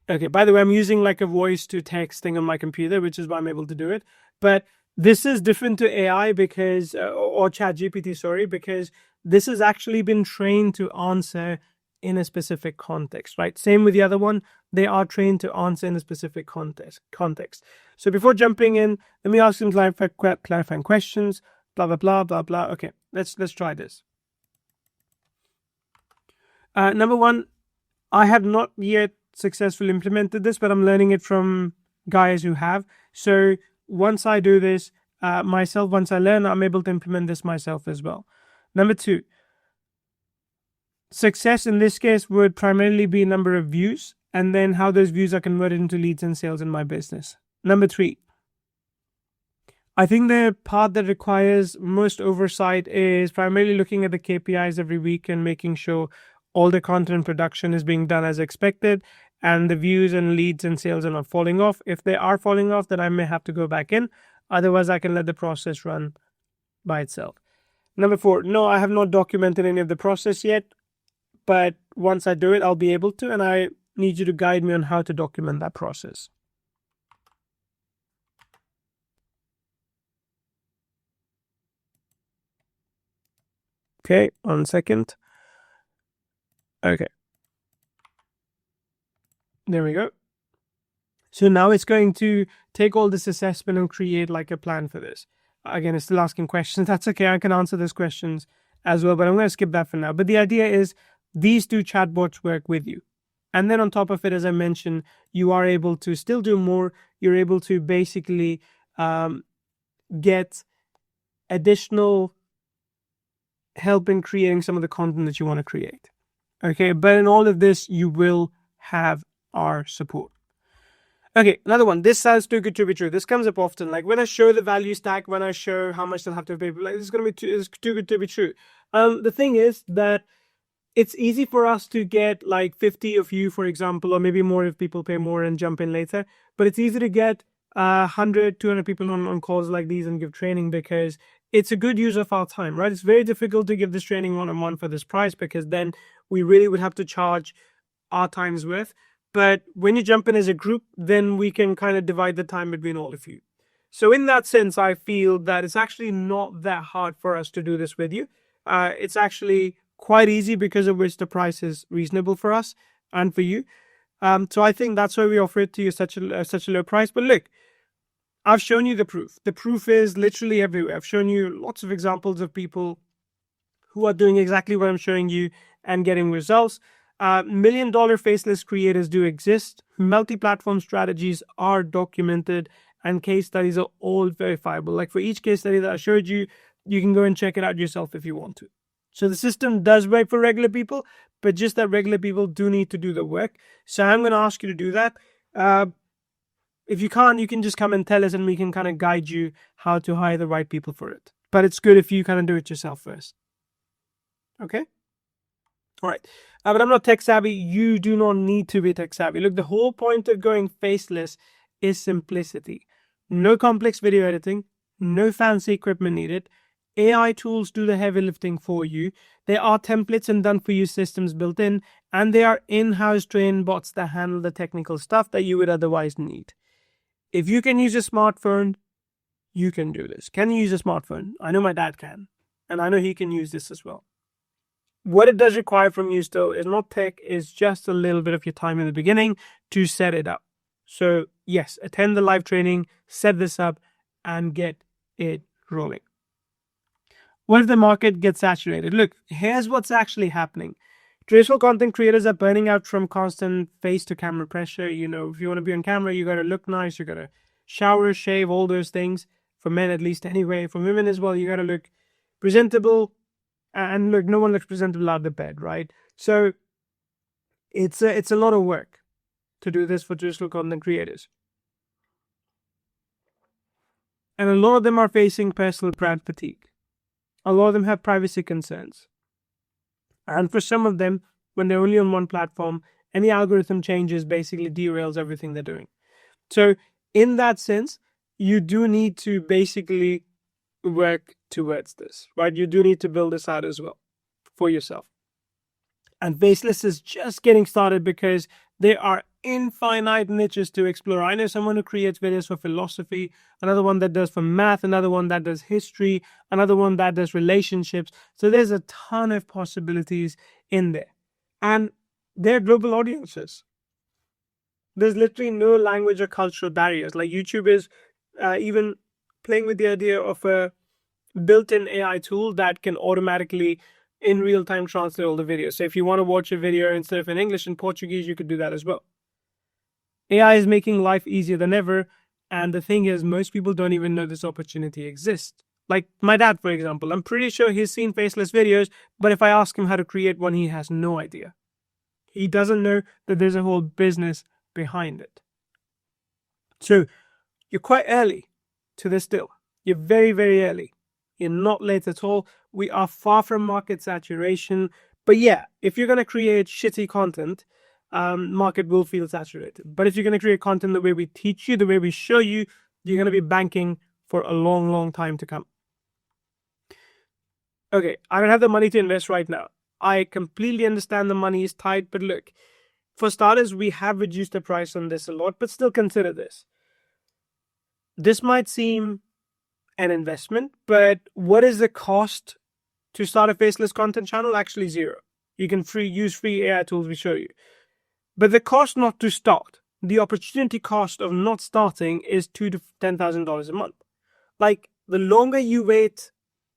[SPEAKER 1] Okay, by the way, I'm using like a voice to text thing on my computer, which is why I'm able to do it. But this is different to AI because, or ChatGPT, sorry, because this has actually been trained to answer in a specific context, right? Same with the other one. They are trained to answer in a specific context. So before jumping in, let me ask some clarifying questions, blah, blah, blah, blah, blah. Okay, let's try this. Number one, I have not yet successfully implemented this, but I'm learning it from guys who have. So once I do this myself, once I learn, I'm able to implement this myself as well. Number two, success in this case would primarily be number of views, and then how those views are converted into leads and sales in my business. Number three, I think the part that requires most oversight is primarily looking at the KPIs every week and making sure all the content production is being done as expected, and the views and leads and sales are not falling off. If they are falling off, then I may have to go back in. Otherwise, I can let the process run by itself. Number four, no, I have not documented any of the process yet, but once I do it, I'll be able to, and I need you to guide me on how to document that process. Okay, 1 second. Okay. There we go. So now it's going to take all this assessment and create like a plan for this. Again, it's still asking questions. That's okay. I can answer those questions as well, but I'm going to skip that for now. But the idea is these two chatbots work with you. And then on top of it, as I mentioned, you are able to still do more. You're able to basically get additional help in creating some of the content that you want to create. Okay, but in all of this, you will have our support. Okay, another one. This sounds too good to be true. This comes up often. Like when I show the value stack, when I show how much they'll have to pay, like this is going to be it's too good to be true. The thing is that it's easy for us to get like 50 of you, for example, or maybe more if people pay more and jump in later. But it's easy to get 100, 200 people on calls like these and give training because it's a good use of our time, right? It's very difficult to give this training one-on-one for this price because then we really would have to charge our time's worth. But when you jump in as a group, then we can kind of divide the time between all of you. So in that sense, I feel that it's actually not that hard for us to do this with you. It's actually quite easy because of which the price is reasonable for us and for you. So I think that's why we offer it to you such a low price. But look, I've shown you the proof. The proof is literally everywhere. I've shown you lots of examples of people who are doing exactly what I'm showing you and getting results. $1 million faceless creators do exist. Multi-platform strategies are documented and case studies are all verifiable. Like for each case study that I showed you, you can go and check it out yourself if you want to. So the system does work for regular people, but just that regular people do need to do the work. So I'm going to ask you to do that. If you can't, you can just come and tell us and we can kind of guide you how to hire the right people for it. But it's good if you kind of do it yourself first. Okay? All right. But I'm not tech savvy. You do not need to be tech savvy. Look, the whole point of going faceless is simplicity. No complex video editing, no fancy equipment needed. AI tools do the heavy lifting for you. There are templates and done for you systems built in, and there are in-house trained bots that handle the technical stuff that you would otherwise need. If you can use a smartphone, you can do this. Can you use a smartphone? I know my dad can, and I know he can use this as well. What it does require from you still is not tech, is just a little bit of your time in the beginning to set it up. So yes, attend the live training, set this up, and get it rolling. What if the market gets saturated? Look, here's what's actually happening. Traditional content creators are burning out from constant face-to-camera pressure. You know, if you want to be on camera, you got to look nice, you got to shower, shave, all those things. For men, at least, anyway. For women as well, you got to look presentable. And look, no one looks presentable out of the bed, right? So it's a lot of work to do this for traditional content creators. And a lot of them are facing personal brand fatigue. A lot of them have privacy concerns. And for some of them, when they're only on one platform, any algorithm changes basically derails everything they're doing. So in that sense, you do need to basically work towards this, right? You do need to build this out as well for yourself. And Faceless is just getting started because there are infinite niches to explore. I know someone who creates videos for philosophy, another one that does for math, another one that does history, another one that does relationships. So there's a ton of possibilities in there. And they're global audiences. There's literally no language or cultural barriers. Like YouTube is even playing with the idea of a built-in AI tool that can automatically in real time translate all the videos. So if you want to watch a video instead of in English and Portuguese, you could do that as well. AI is making life easier than ever. And the thing is, most people don't even know this opportunity exists. Like my dad, for example, I'm pretty sure he's seen faceless videos, but if I ask him how to create one, he has no idea. He doesn't know that there's a whole business behind it. So you're quite early to this still. You're very, very early. You're not late at all. We are far from market saturation. But yeah, if you're going to create shitty content, market will feel saturated. But if you're going to create content the way we teach you, the way we show you, you're going to be banking for a long, long time to come. Okay, I don't have the money to invest right now. I completely understand the money is tight, but look, for starters, we have reduced the price on this a lot, but still consider this. This might seem an investment, but what is the cost to start a faceless content channel? Actually zero. You can use free AI tools we show you. But the cost not to start, the opportunity cost of not starting is $2,000 to $10,000 a month. Like the longer you wait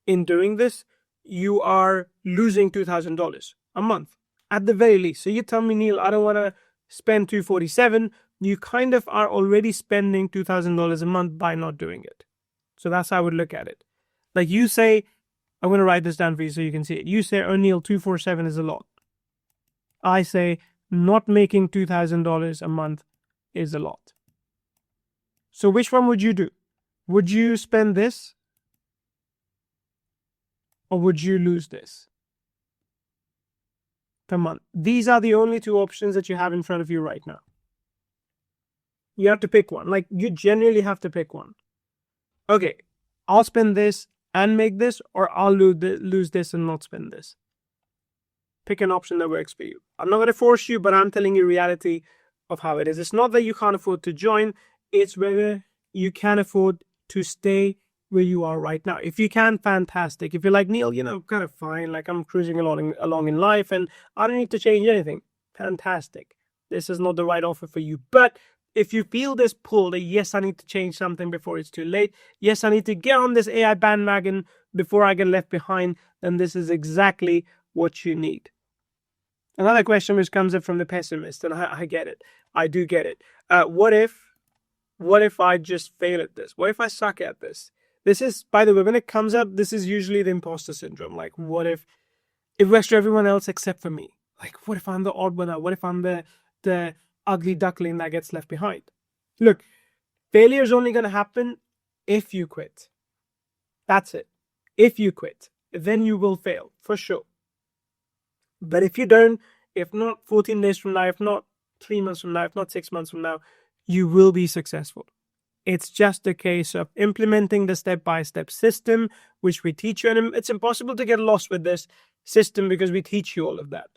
[SPEAKER 1] in doing this, you are losing $2,000 a month at the very least. So you tell me, Neil, I don't want to spend $247. You kind of are already spending $2,000 a month by not doing it. So that's how I would look at it. Like you say, I'm going to write this down for you so you can see it. You say, oh, Neil, $247 is a lot. I say, not making $2,000 a month is a lot. So which one would you do? Would you spend this? Or would you lose this per month? These are the only two options that you have in front of you right now. You have to pick one. Like you genuinely have to pick one. Okay, I'll spend this and make this, or I'll lose this and not spend this. Pick an option that works for you. I'm not going to force you, but I'm telling you reality of how it is. It's not that you can't afford to join. It's whether you can afford to stay where you are right now. If you can, fantastic. If you're like, Neil, kind of fine, like I'm cruising along in life and I don't need to change anything, fantastic. This is not the right offer for you. But if you feel this pull that, yes, I need to change something before it's too late, yes, I need to get on this AI bandwagon before I get left behind, then this is exactly what you need. Another question which comes up from the pessimist, and I get it. I do get it. What if I just fail at this? What if I suck at this? This is, by the way, when it comes up, this is usually the imposter syndrome. Like, what if it works for everyone else except for me? Like, what if I'm the odd one out? What if I'm the ugly duckling that gets left behind? Look, failure is only going to happen if you quit. That's it. If you quit, then you will fail, for sure. But if you don't, if not 14 days from now, if not 3 months from now, if not 6 months from now, you will be successful. It's just a case of implementing the step-by-step system, which we teach you. And it's impossible to get lost with this system because we teach you all of that.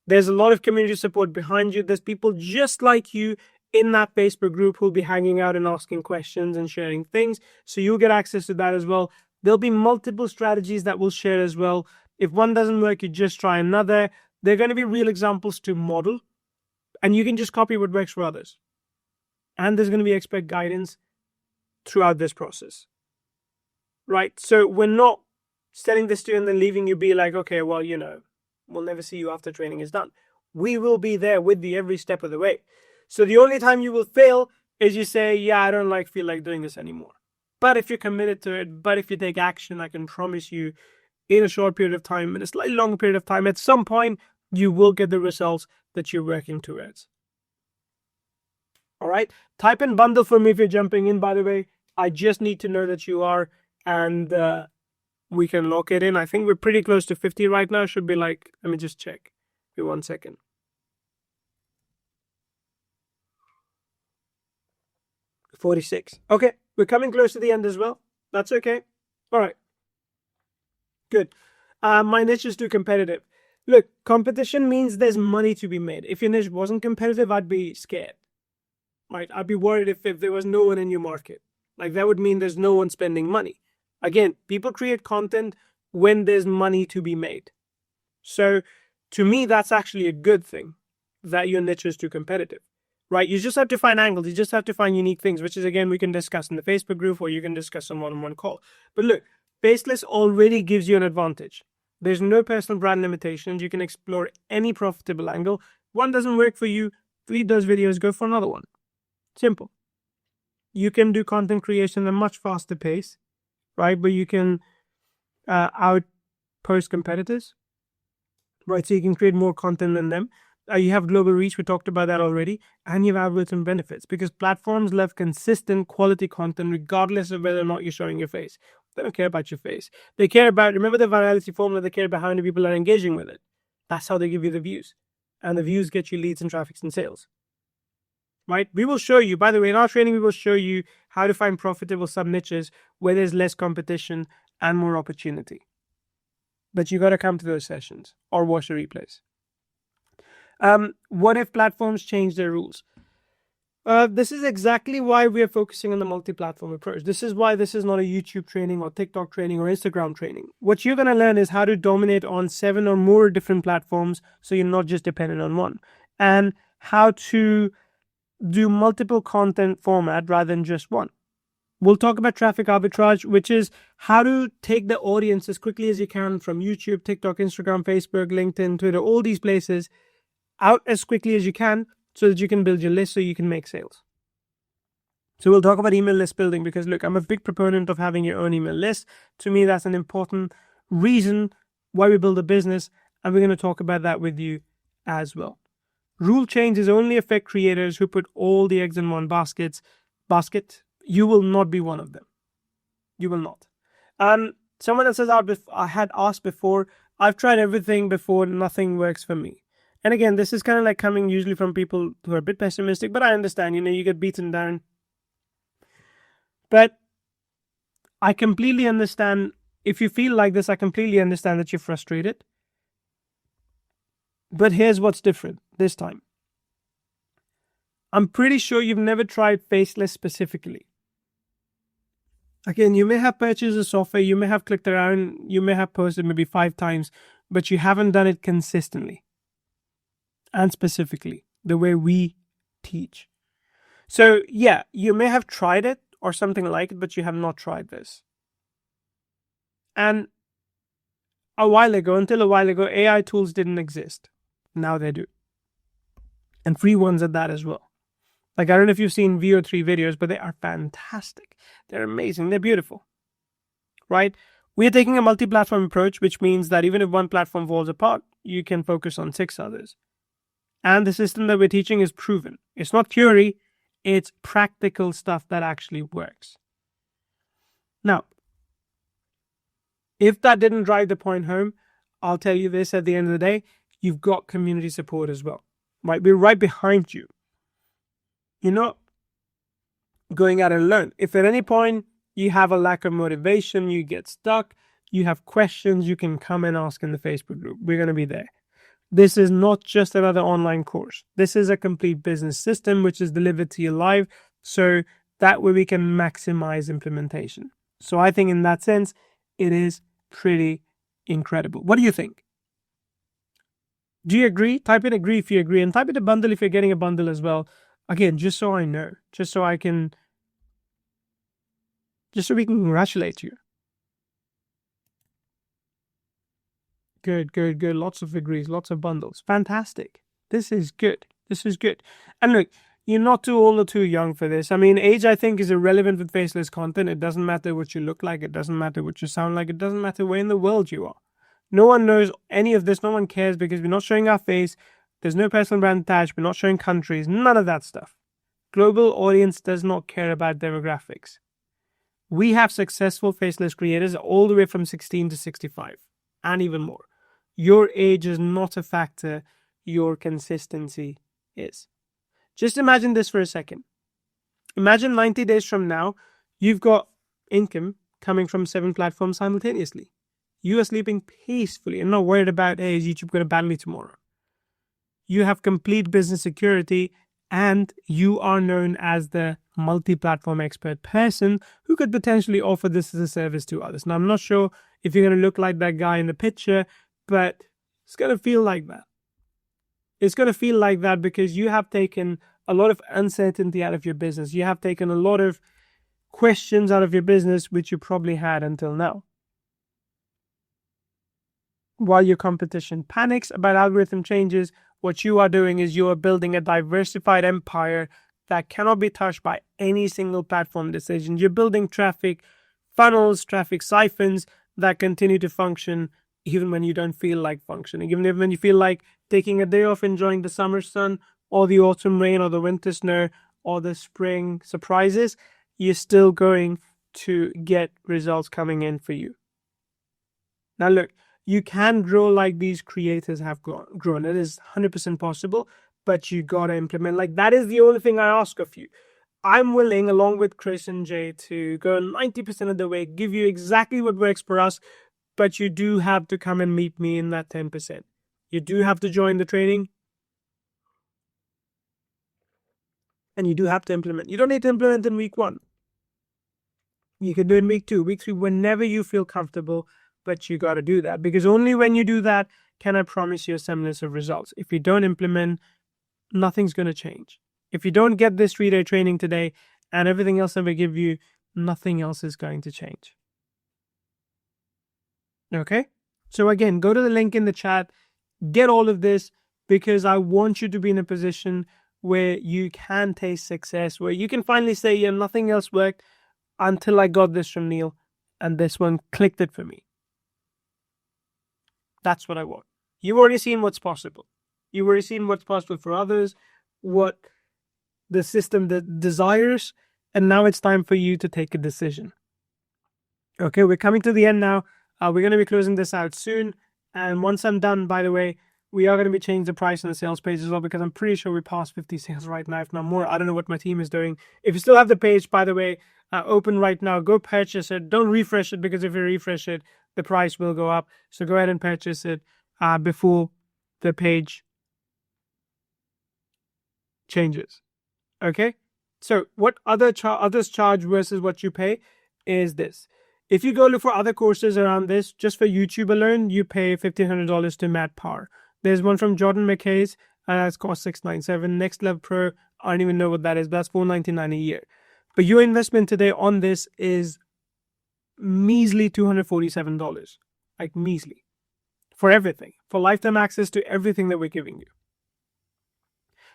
[SPEAKER 1] There's a lot of community support behind you. There's people just like you in that Facebook group who'll be hanging out and asking questions and sharing things. So you'll get access to that as well. There'll be multiple strategies that we'll share as well. If one doesn't work, you just try another. They're going to be real examples to model, and you can just copy what works for others. And there's going to be expert guidance throughout this process, right? So we're not selling this to you and then leaving you be like, okay, well, we'll never see you after training is done. We will be there with you every step of the way. So the only time you will fail is you say, yeah, I don't feel like doing this anymore. But if you're committed to it, but if you take action, I can promise you in a short period of time, in a slightly longer period of time, at some point, you will get the results that you're working towards. All right. Type in bundle for me if you're jumping in, by the way. I just need to know that you are, and we can lock it in. I think we're pretty close to 50 right now. Should be let me just check. Give me 1 second. 46. Okay. We're coming close to the end as well. That's okay. All right. Good. My niche is too competitive. Look, competition means there's money to be made. If your niche wasn't competitive, I'd be scared. Right? I'd be worried if there was no one in your market. That would mean there's no one spending money. Again, people create content when there's money to be made. So to me, that's actually a good thing that your niche is too competitive, right? You just have to find angles. You just have to find unique things, which is, again, we can discuss in the Facebook group or you can discuss on one-on-one call. But look, Faceless already gives you an advantage. There's no personal brand limitations. You can explore any profitable angle. One doesn't work for you, delete those videos, go for another one. Simple. You can do content creation at a much faster pace, right? But you can outpost competitors, right? So you can create more content than them. You have global reach. We talked about that already. And you have algorithm benefits because platforms love consistent quality content regardless of whether or not you're showing your face. They don't care about your face. They care about, remember the virality formula, they care about how many people are engaging with it. That's how they give you the views. And the views get you leads and traffic and sales. Right? We will show you, by the way, in our training, we will show you how to find profitable sub-niches where there's less competition and more opportunity. But you got to come to those sessions or watch the replays. What if platforms change their rules? This is exactly why we are focusing on the multi-platform approach. This is why this is not a YouTube training or TikTok training or Instagram training. What you're going to learn is how to dominate on 7 or more different platforms so you're not just dependent on one. And how to do multiple content format rather than just one. We'll talk about traffic arbitrage, which is how to take the audience as quickly as you can from YouTube, TikTok, Instagram, Facebook, LinkedIn, Twitter, all these places out as quickly as you can so that you can build your list so you can make sales. So we'll talk about email list building because look, I'm a big proponent of having your own email list. To me, that's an important reason why we build a business, and we're going to talk about that with you as well. Rule changes only affect creators who put all the eggs in one basket. You will not be one of them. You will not. Someone else says, I had asked before, I've tried everything before, nothing works for me. And again, this is kind of coming usually from people who are a bit pessimistic, but I understand, you get beaten down. But I completely understand, if you feel like this, I completely understand that you're frustrated. But here's what's different this time. I'm pretty sure you've never tried Faceless specifically. Again, you may have purchased the software, you may have clicked around, you may have posted maybe 5 times, but you haven't done it consistently and specifically the way we teach. So yeah, you may have tried it or something like it, but you have not tried this. And until a while ago, AI tools didn't exist. Now they do. And free ones at that as well. I don't know if you've seen VO3 videos, but they are fantastic. They're amazing. They're beautiful. Right? We are taking a multi-platform approach, which means that even if one platform falls apart, you can focus on 6 others. And the system that we're teaching is proven. It's not theory. It's practical stuff that actually works. Now, if that didn't drive the point home, I'll tell you this at the end of the day, you've got community support as well, right? We're right behind you. You're not going out alone. If at any point you have a lack of motivation, you get stuck, you have questions, you can come and ask in the Facebook group. We're going to be there. This is not just another online course. This is a complete business system which is delivered to you live, so that way we can maximize implementation. So I think in that sense, it is pretty incredible. What do you think? Do you agree? Type in agree if you agree, and type in a bundle if you're getting a bundle as well. Again, just so I know, just so we can congratulate you. Good. Lots of agrees, lots of bundles. Fantastic. This is good. And look, you're not too old or too young for this. I mean, age, I think, is irrelevant with faceless content. It doesn't matter what you look like. It doesn't matter what you sound like. It doesn't matter where in the world you are. No one knows any of this. No one cares because we're not showing our face. There's no personal brand attached. We're not showing countries. None of that stuff. Global audience does not care about demographics. We have successful faceless creators all the way from 16 to 65 and even more. Your age is not a factor. Your consistency is. Just imagine this for a second. Imagine 90 days from now, you've got income coming from 7 platforms simultaneously. You are sleeping peacefully and not worried about, hey, is YouTube going to ban me tomorrow? You have complete business security and you are known as the multi-platform expert person who could potentially offer this as a service to others. Now, I'm not sure if you're going to look like that guy in the picture, but it's going to feel like that. It's going to feel like that because you have taken a lot of uncertainty out of your business. You have taken a lot of questions out of your business, which you probably had until now. While your competition panics about algorithm changes, what you are doing is you are building a diversified empire that cannot be touched by any single platform decision. You're building traffic funnels, traffic siphons that continue to function even when you don't feel like functioning. Even when you feel like taking a day off, enjoying the summer sun or the autumn rain or the winter snow or the spring surprises, you're still going to get results coming in for you. Now look, you can grow like these creators have grown. It is 100% possible, but you got to implement. Like, that is the only thing I ask of you. I'm willing, along with Chris and Jay, to go 90% of the way, give you exactly what works for us, but you do have to come and meet me in that 10%. You do have to join the training, and you do have to implement. You don't need to implement in week 1. You can do it in week 2, week 3, whenever you feel comfortable, but you got to do that, because only when you do that can I promise you a semblance of results. If you don't implement, nothing's going to change. If you don't get this 3-day training today and everything else that we give you, nothing else is going to change. Okay? So again, go to the link in the chat, get all of this, because I want you to be in a position where you can taste success, where you can finally say, yeah, nothing else worked until I got this from Neil, and this one clicked it for me. That's what I want. You've already seen what's possible. You've already seen what's possible for others, what the system that desires, and now it's time for you to take a decision. Okay, we're coming to the end now. We're going to be closing this out soon. And once I'm done, by the way, we are going to be changing the price on the sales page as well, because I'm pretty sure we passed 50 sales right now, if not more. I don't know what my team is doing. If you still have the page, by the way, open right now, go purchase it. Don't refresh it, because if you refresh it, the price will go up. So go ahead and purchase it before the page changes. Okay? So what others charge versus what you pay is this. If you go look for other courses around this, just for YouTube alone, you pay $1,500 to Matt Parr. There's one from Jordan McKay's, it's cost $697. Next Level Pro, I don't even know what that is, but that's $499 a year. But your investment today on this is measly $247. Like, measly. For everything. For lifetime access to everything that we're giving you.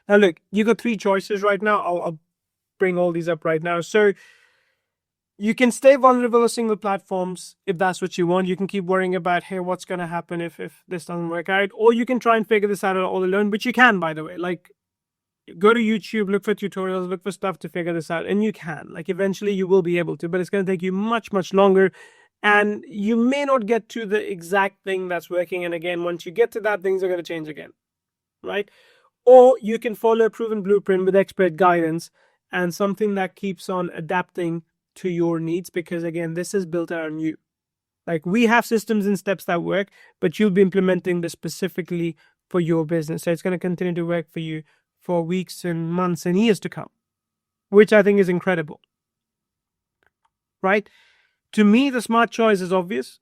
[SPEAKER 1] Now look, you got 3 choices right now. I'll bring all these up right now. So you can stay vulnerable to single platforms if that's what you want. You can keep worrying about, hey, what's going to happen if this doesn't work out? Or you can try and figure this out all alone, which you can, by the way. Like, go to YouTube, look for tutorials, look for stuff to figure this out, and you can. Like, eventually you will be able to, but it's going to take you much, much longer. And you may not get to the exact thing that's working. And again, once you get to that, things are going to change again, right? Or you can follow a proven blueprint with expert guidance and something that keeps on adapting to your needs, because again, this is built around you. Like, we have systems and steps that work, but you'll be implementing this specifically for your business. So it's going to continue to work for you for weeks and months and years to come, which I think is incredible, right? To me, the smart choice is obvious.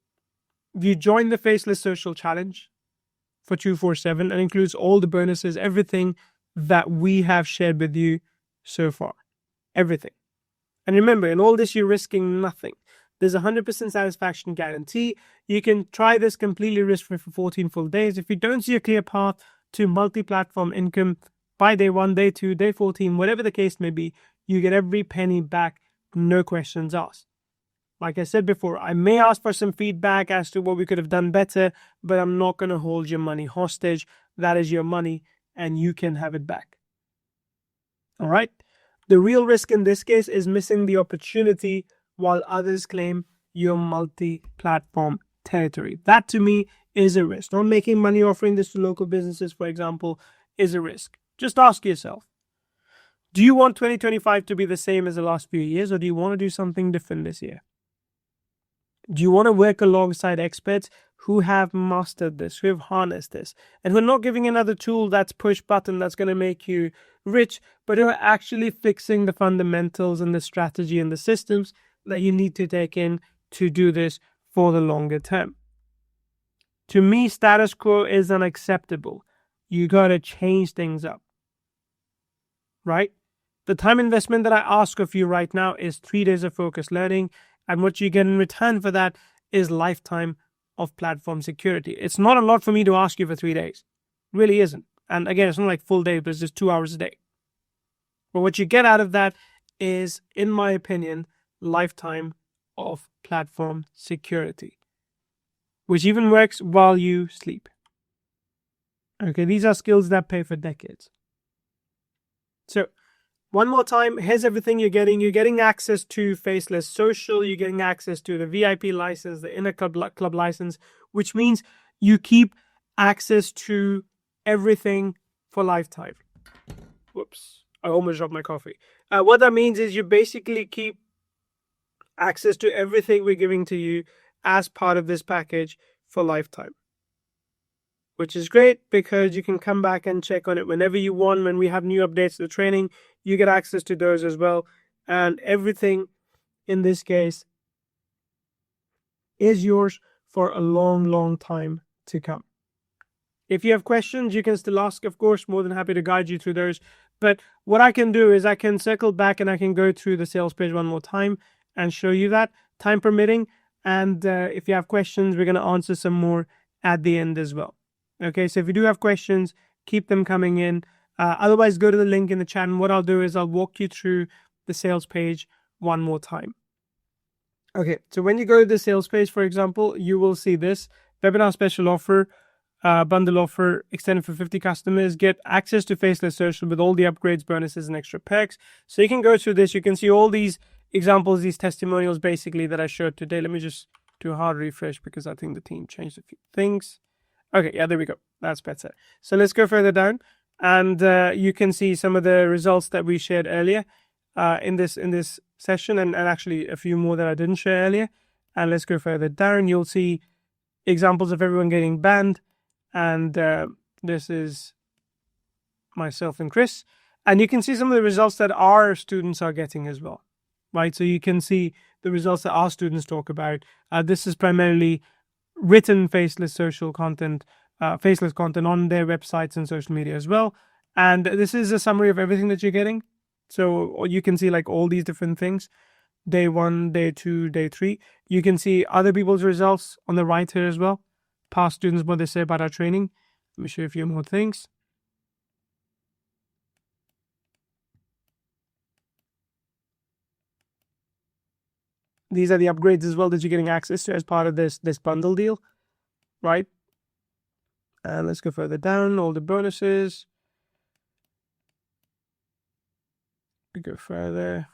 [SPEAKER 1] You join the Faceless Social Challenge for 247 and includes all the bonuses, everything that we have shared with you so far. Everything. And remember, in all this, you're risking nothing. There's a 100% satisfaction guarantee. You can try this completely risk-free for 14 full days. If you don't see a clear path to multi-platform income by day 1, day 2, day 14, whatever the case may be, you get every penny back, no questions asked. Like I said before, I may ask for some feedback as to what we could have done better, but I'm not going to hold your money hostage. That is your money, and you can have it back. All right? The real risk in this case is missing the opportunity while others claim your multi-platform territory. That, to me, is a risk. Not making money offering this to local businesses, for example, is a risk. Just ask yourself, do you want 2025 to be the same as the last few years, or do you want to do something different this year? Do you want to work alongside experts who have mastered this, who have harnessed this, and who are not giving another tool that's push button that's going to make you rich, but who are actually fixing the fundamentals and the strategy and the systems that you need to take in to do this for the longer term? To me, status quo is unacceptable. You got to change things up, right? The time investment that I ask of you right now is 3 days of focused learning. And what you get in return for that is lifetime of platform security. It's not a lot for me to ask you for 3 days. It really isn't. And again, it's not like full day, but it's just 2 hours a day. But what you get out of that is, in my opinion, lifetime of platform security, which even works while you sleep. Okay, these are skills that pay for decades. So, one more time, here's everything you're getting. You're getting access to Faceless Social. You're getting access to the VIP license, the inner club license, which means you keep access to everything for lifetime. Whoops, I almost dropped my coffee. What that means is you basically keep access to everything we're giving to you as part of this package for lifetime, which is great because you can come back and check on it whenever you want. When we have new updates to the training, you get access to those as well. And everything in this case is yours for a long, long time to come. If you have questions, you can still ask, of course. More than happy to guide you through those. But what I can do is I can circle back and I can go through the sales page one more time and show you that, time permitting. And if you have questions, we're going to answer some more at the end as well. Okay, so if you do have questions, keep them coming in. Otherwise, go to the link in the chat, and what I'll do is I'll walk you through the sales page one more time. Okay, so when you go to the sales page, for example, you will see this webinar special offer, bundle offer extended for 50 customers. Get access to Faceless Social with all the upgrades, bonuses, and extra perks. So you can go through this. You can see all these examples, these testimonials, basically, that I showed today. Let me just do a hard refresh because I think the team changed a few things. Okay, yeah, there we go. That's better. So let's go further down, and you can see some of the results that we shared earlier in this session, and actually a few more that I didn't share earlier. And let's go further down. You'll see examples of everyone getting banned, and this is myself and Chris. And you can see some of the results that our students are getting as well, right? So you can see the results that our students talk about. This is primarily written faceless social content, faceless content on their websites and social media as well. And this is a summary of everything that you're getting. So you can see like all these different things. Day 1, day 2, day 3. You can see other people's results on the right here as well. Past students, what they say about our training. Let me show you a few more things. These are the upgrades as well that you're getting access to as part of this bundle deal, right? And let's go further down, all the bonuses. We go further.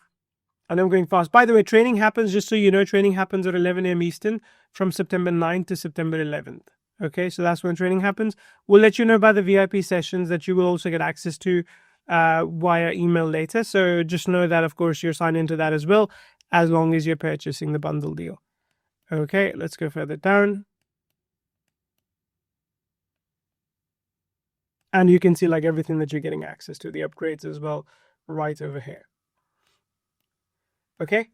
[SPEAKER 1] And I'm going fast. By the way, training happens, just so you know, training happens at 11 a.m. Eastern from September 9th to September 11th. Okay, so that's when training happens. We'll let you know about the VIP sessions that you will also get access to via email later. So just know that, of course, you're signed into that as well, as long as you're purchasing the bundle deal. Okay, let's go further down. And you can see like everything that you're getting access to, the upgrades as well, right over here. Okay,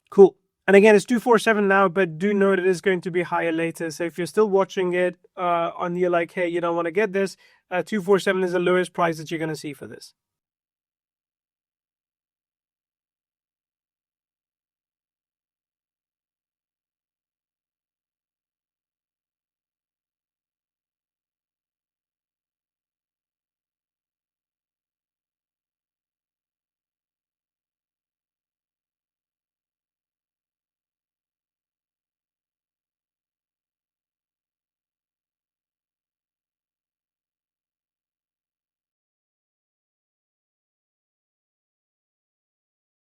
[SPEAKER 1] cool. And again, it's 247 now, but do note it is going to be higher later. So if you're still watching it and you're like, hey, you don't want to get this, 247 is the lowest price that you're going to see for this.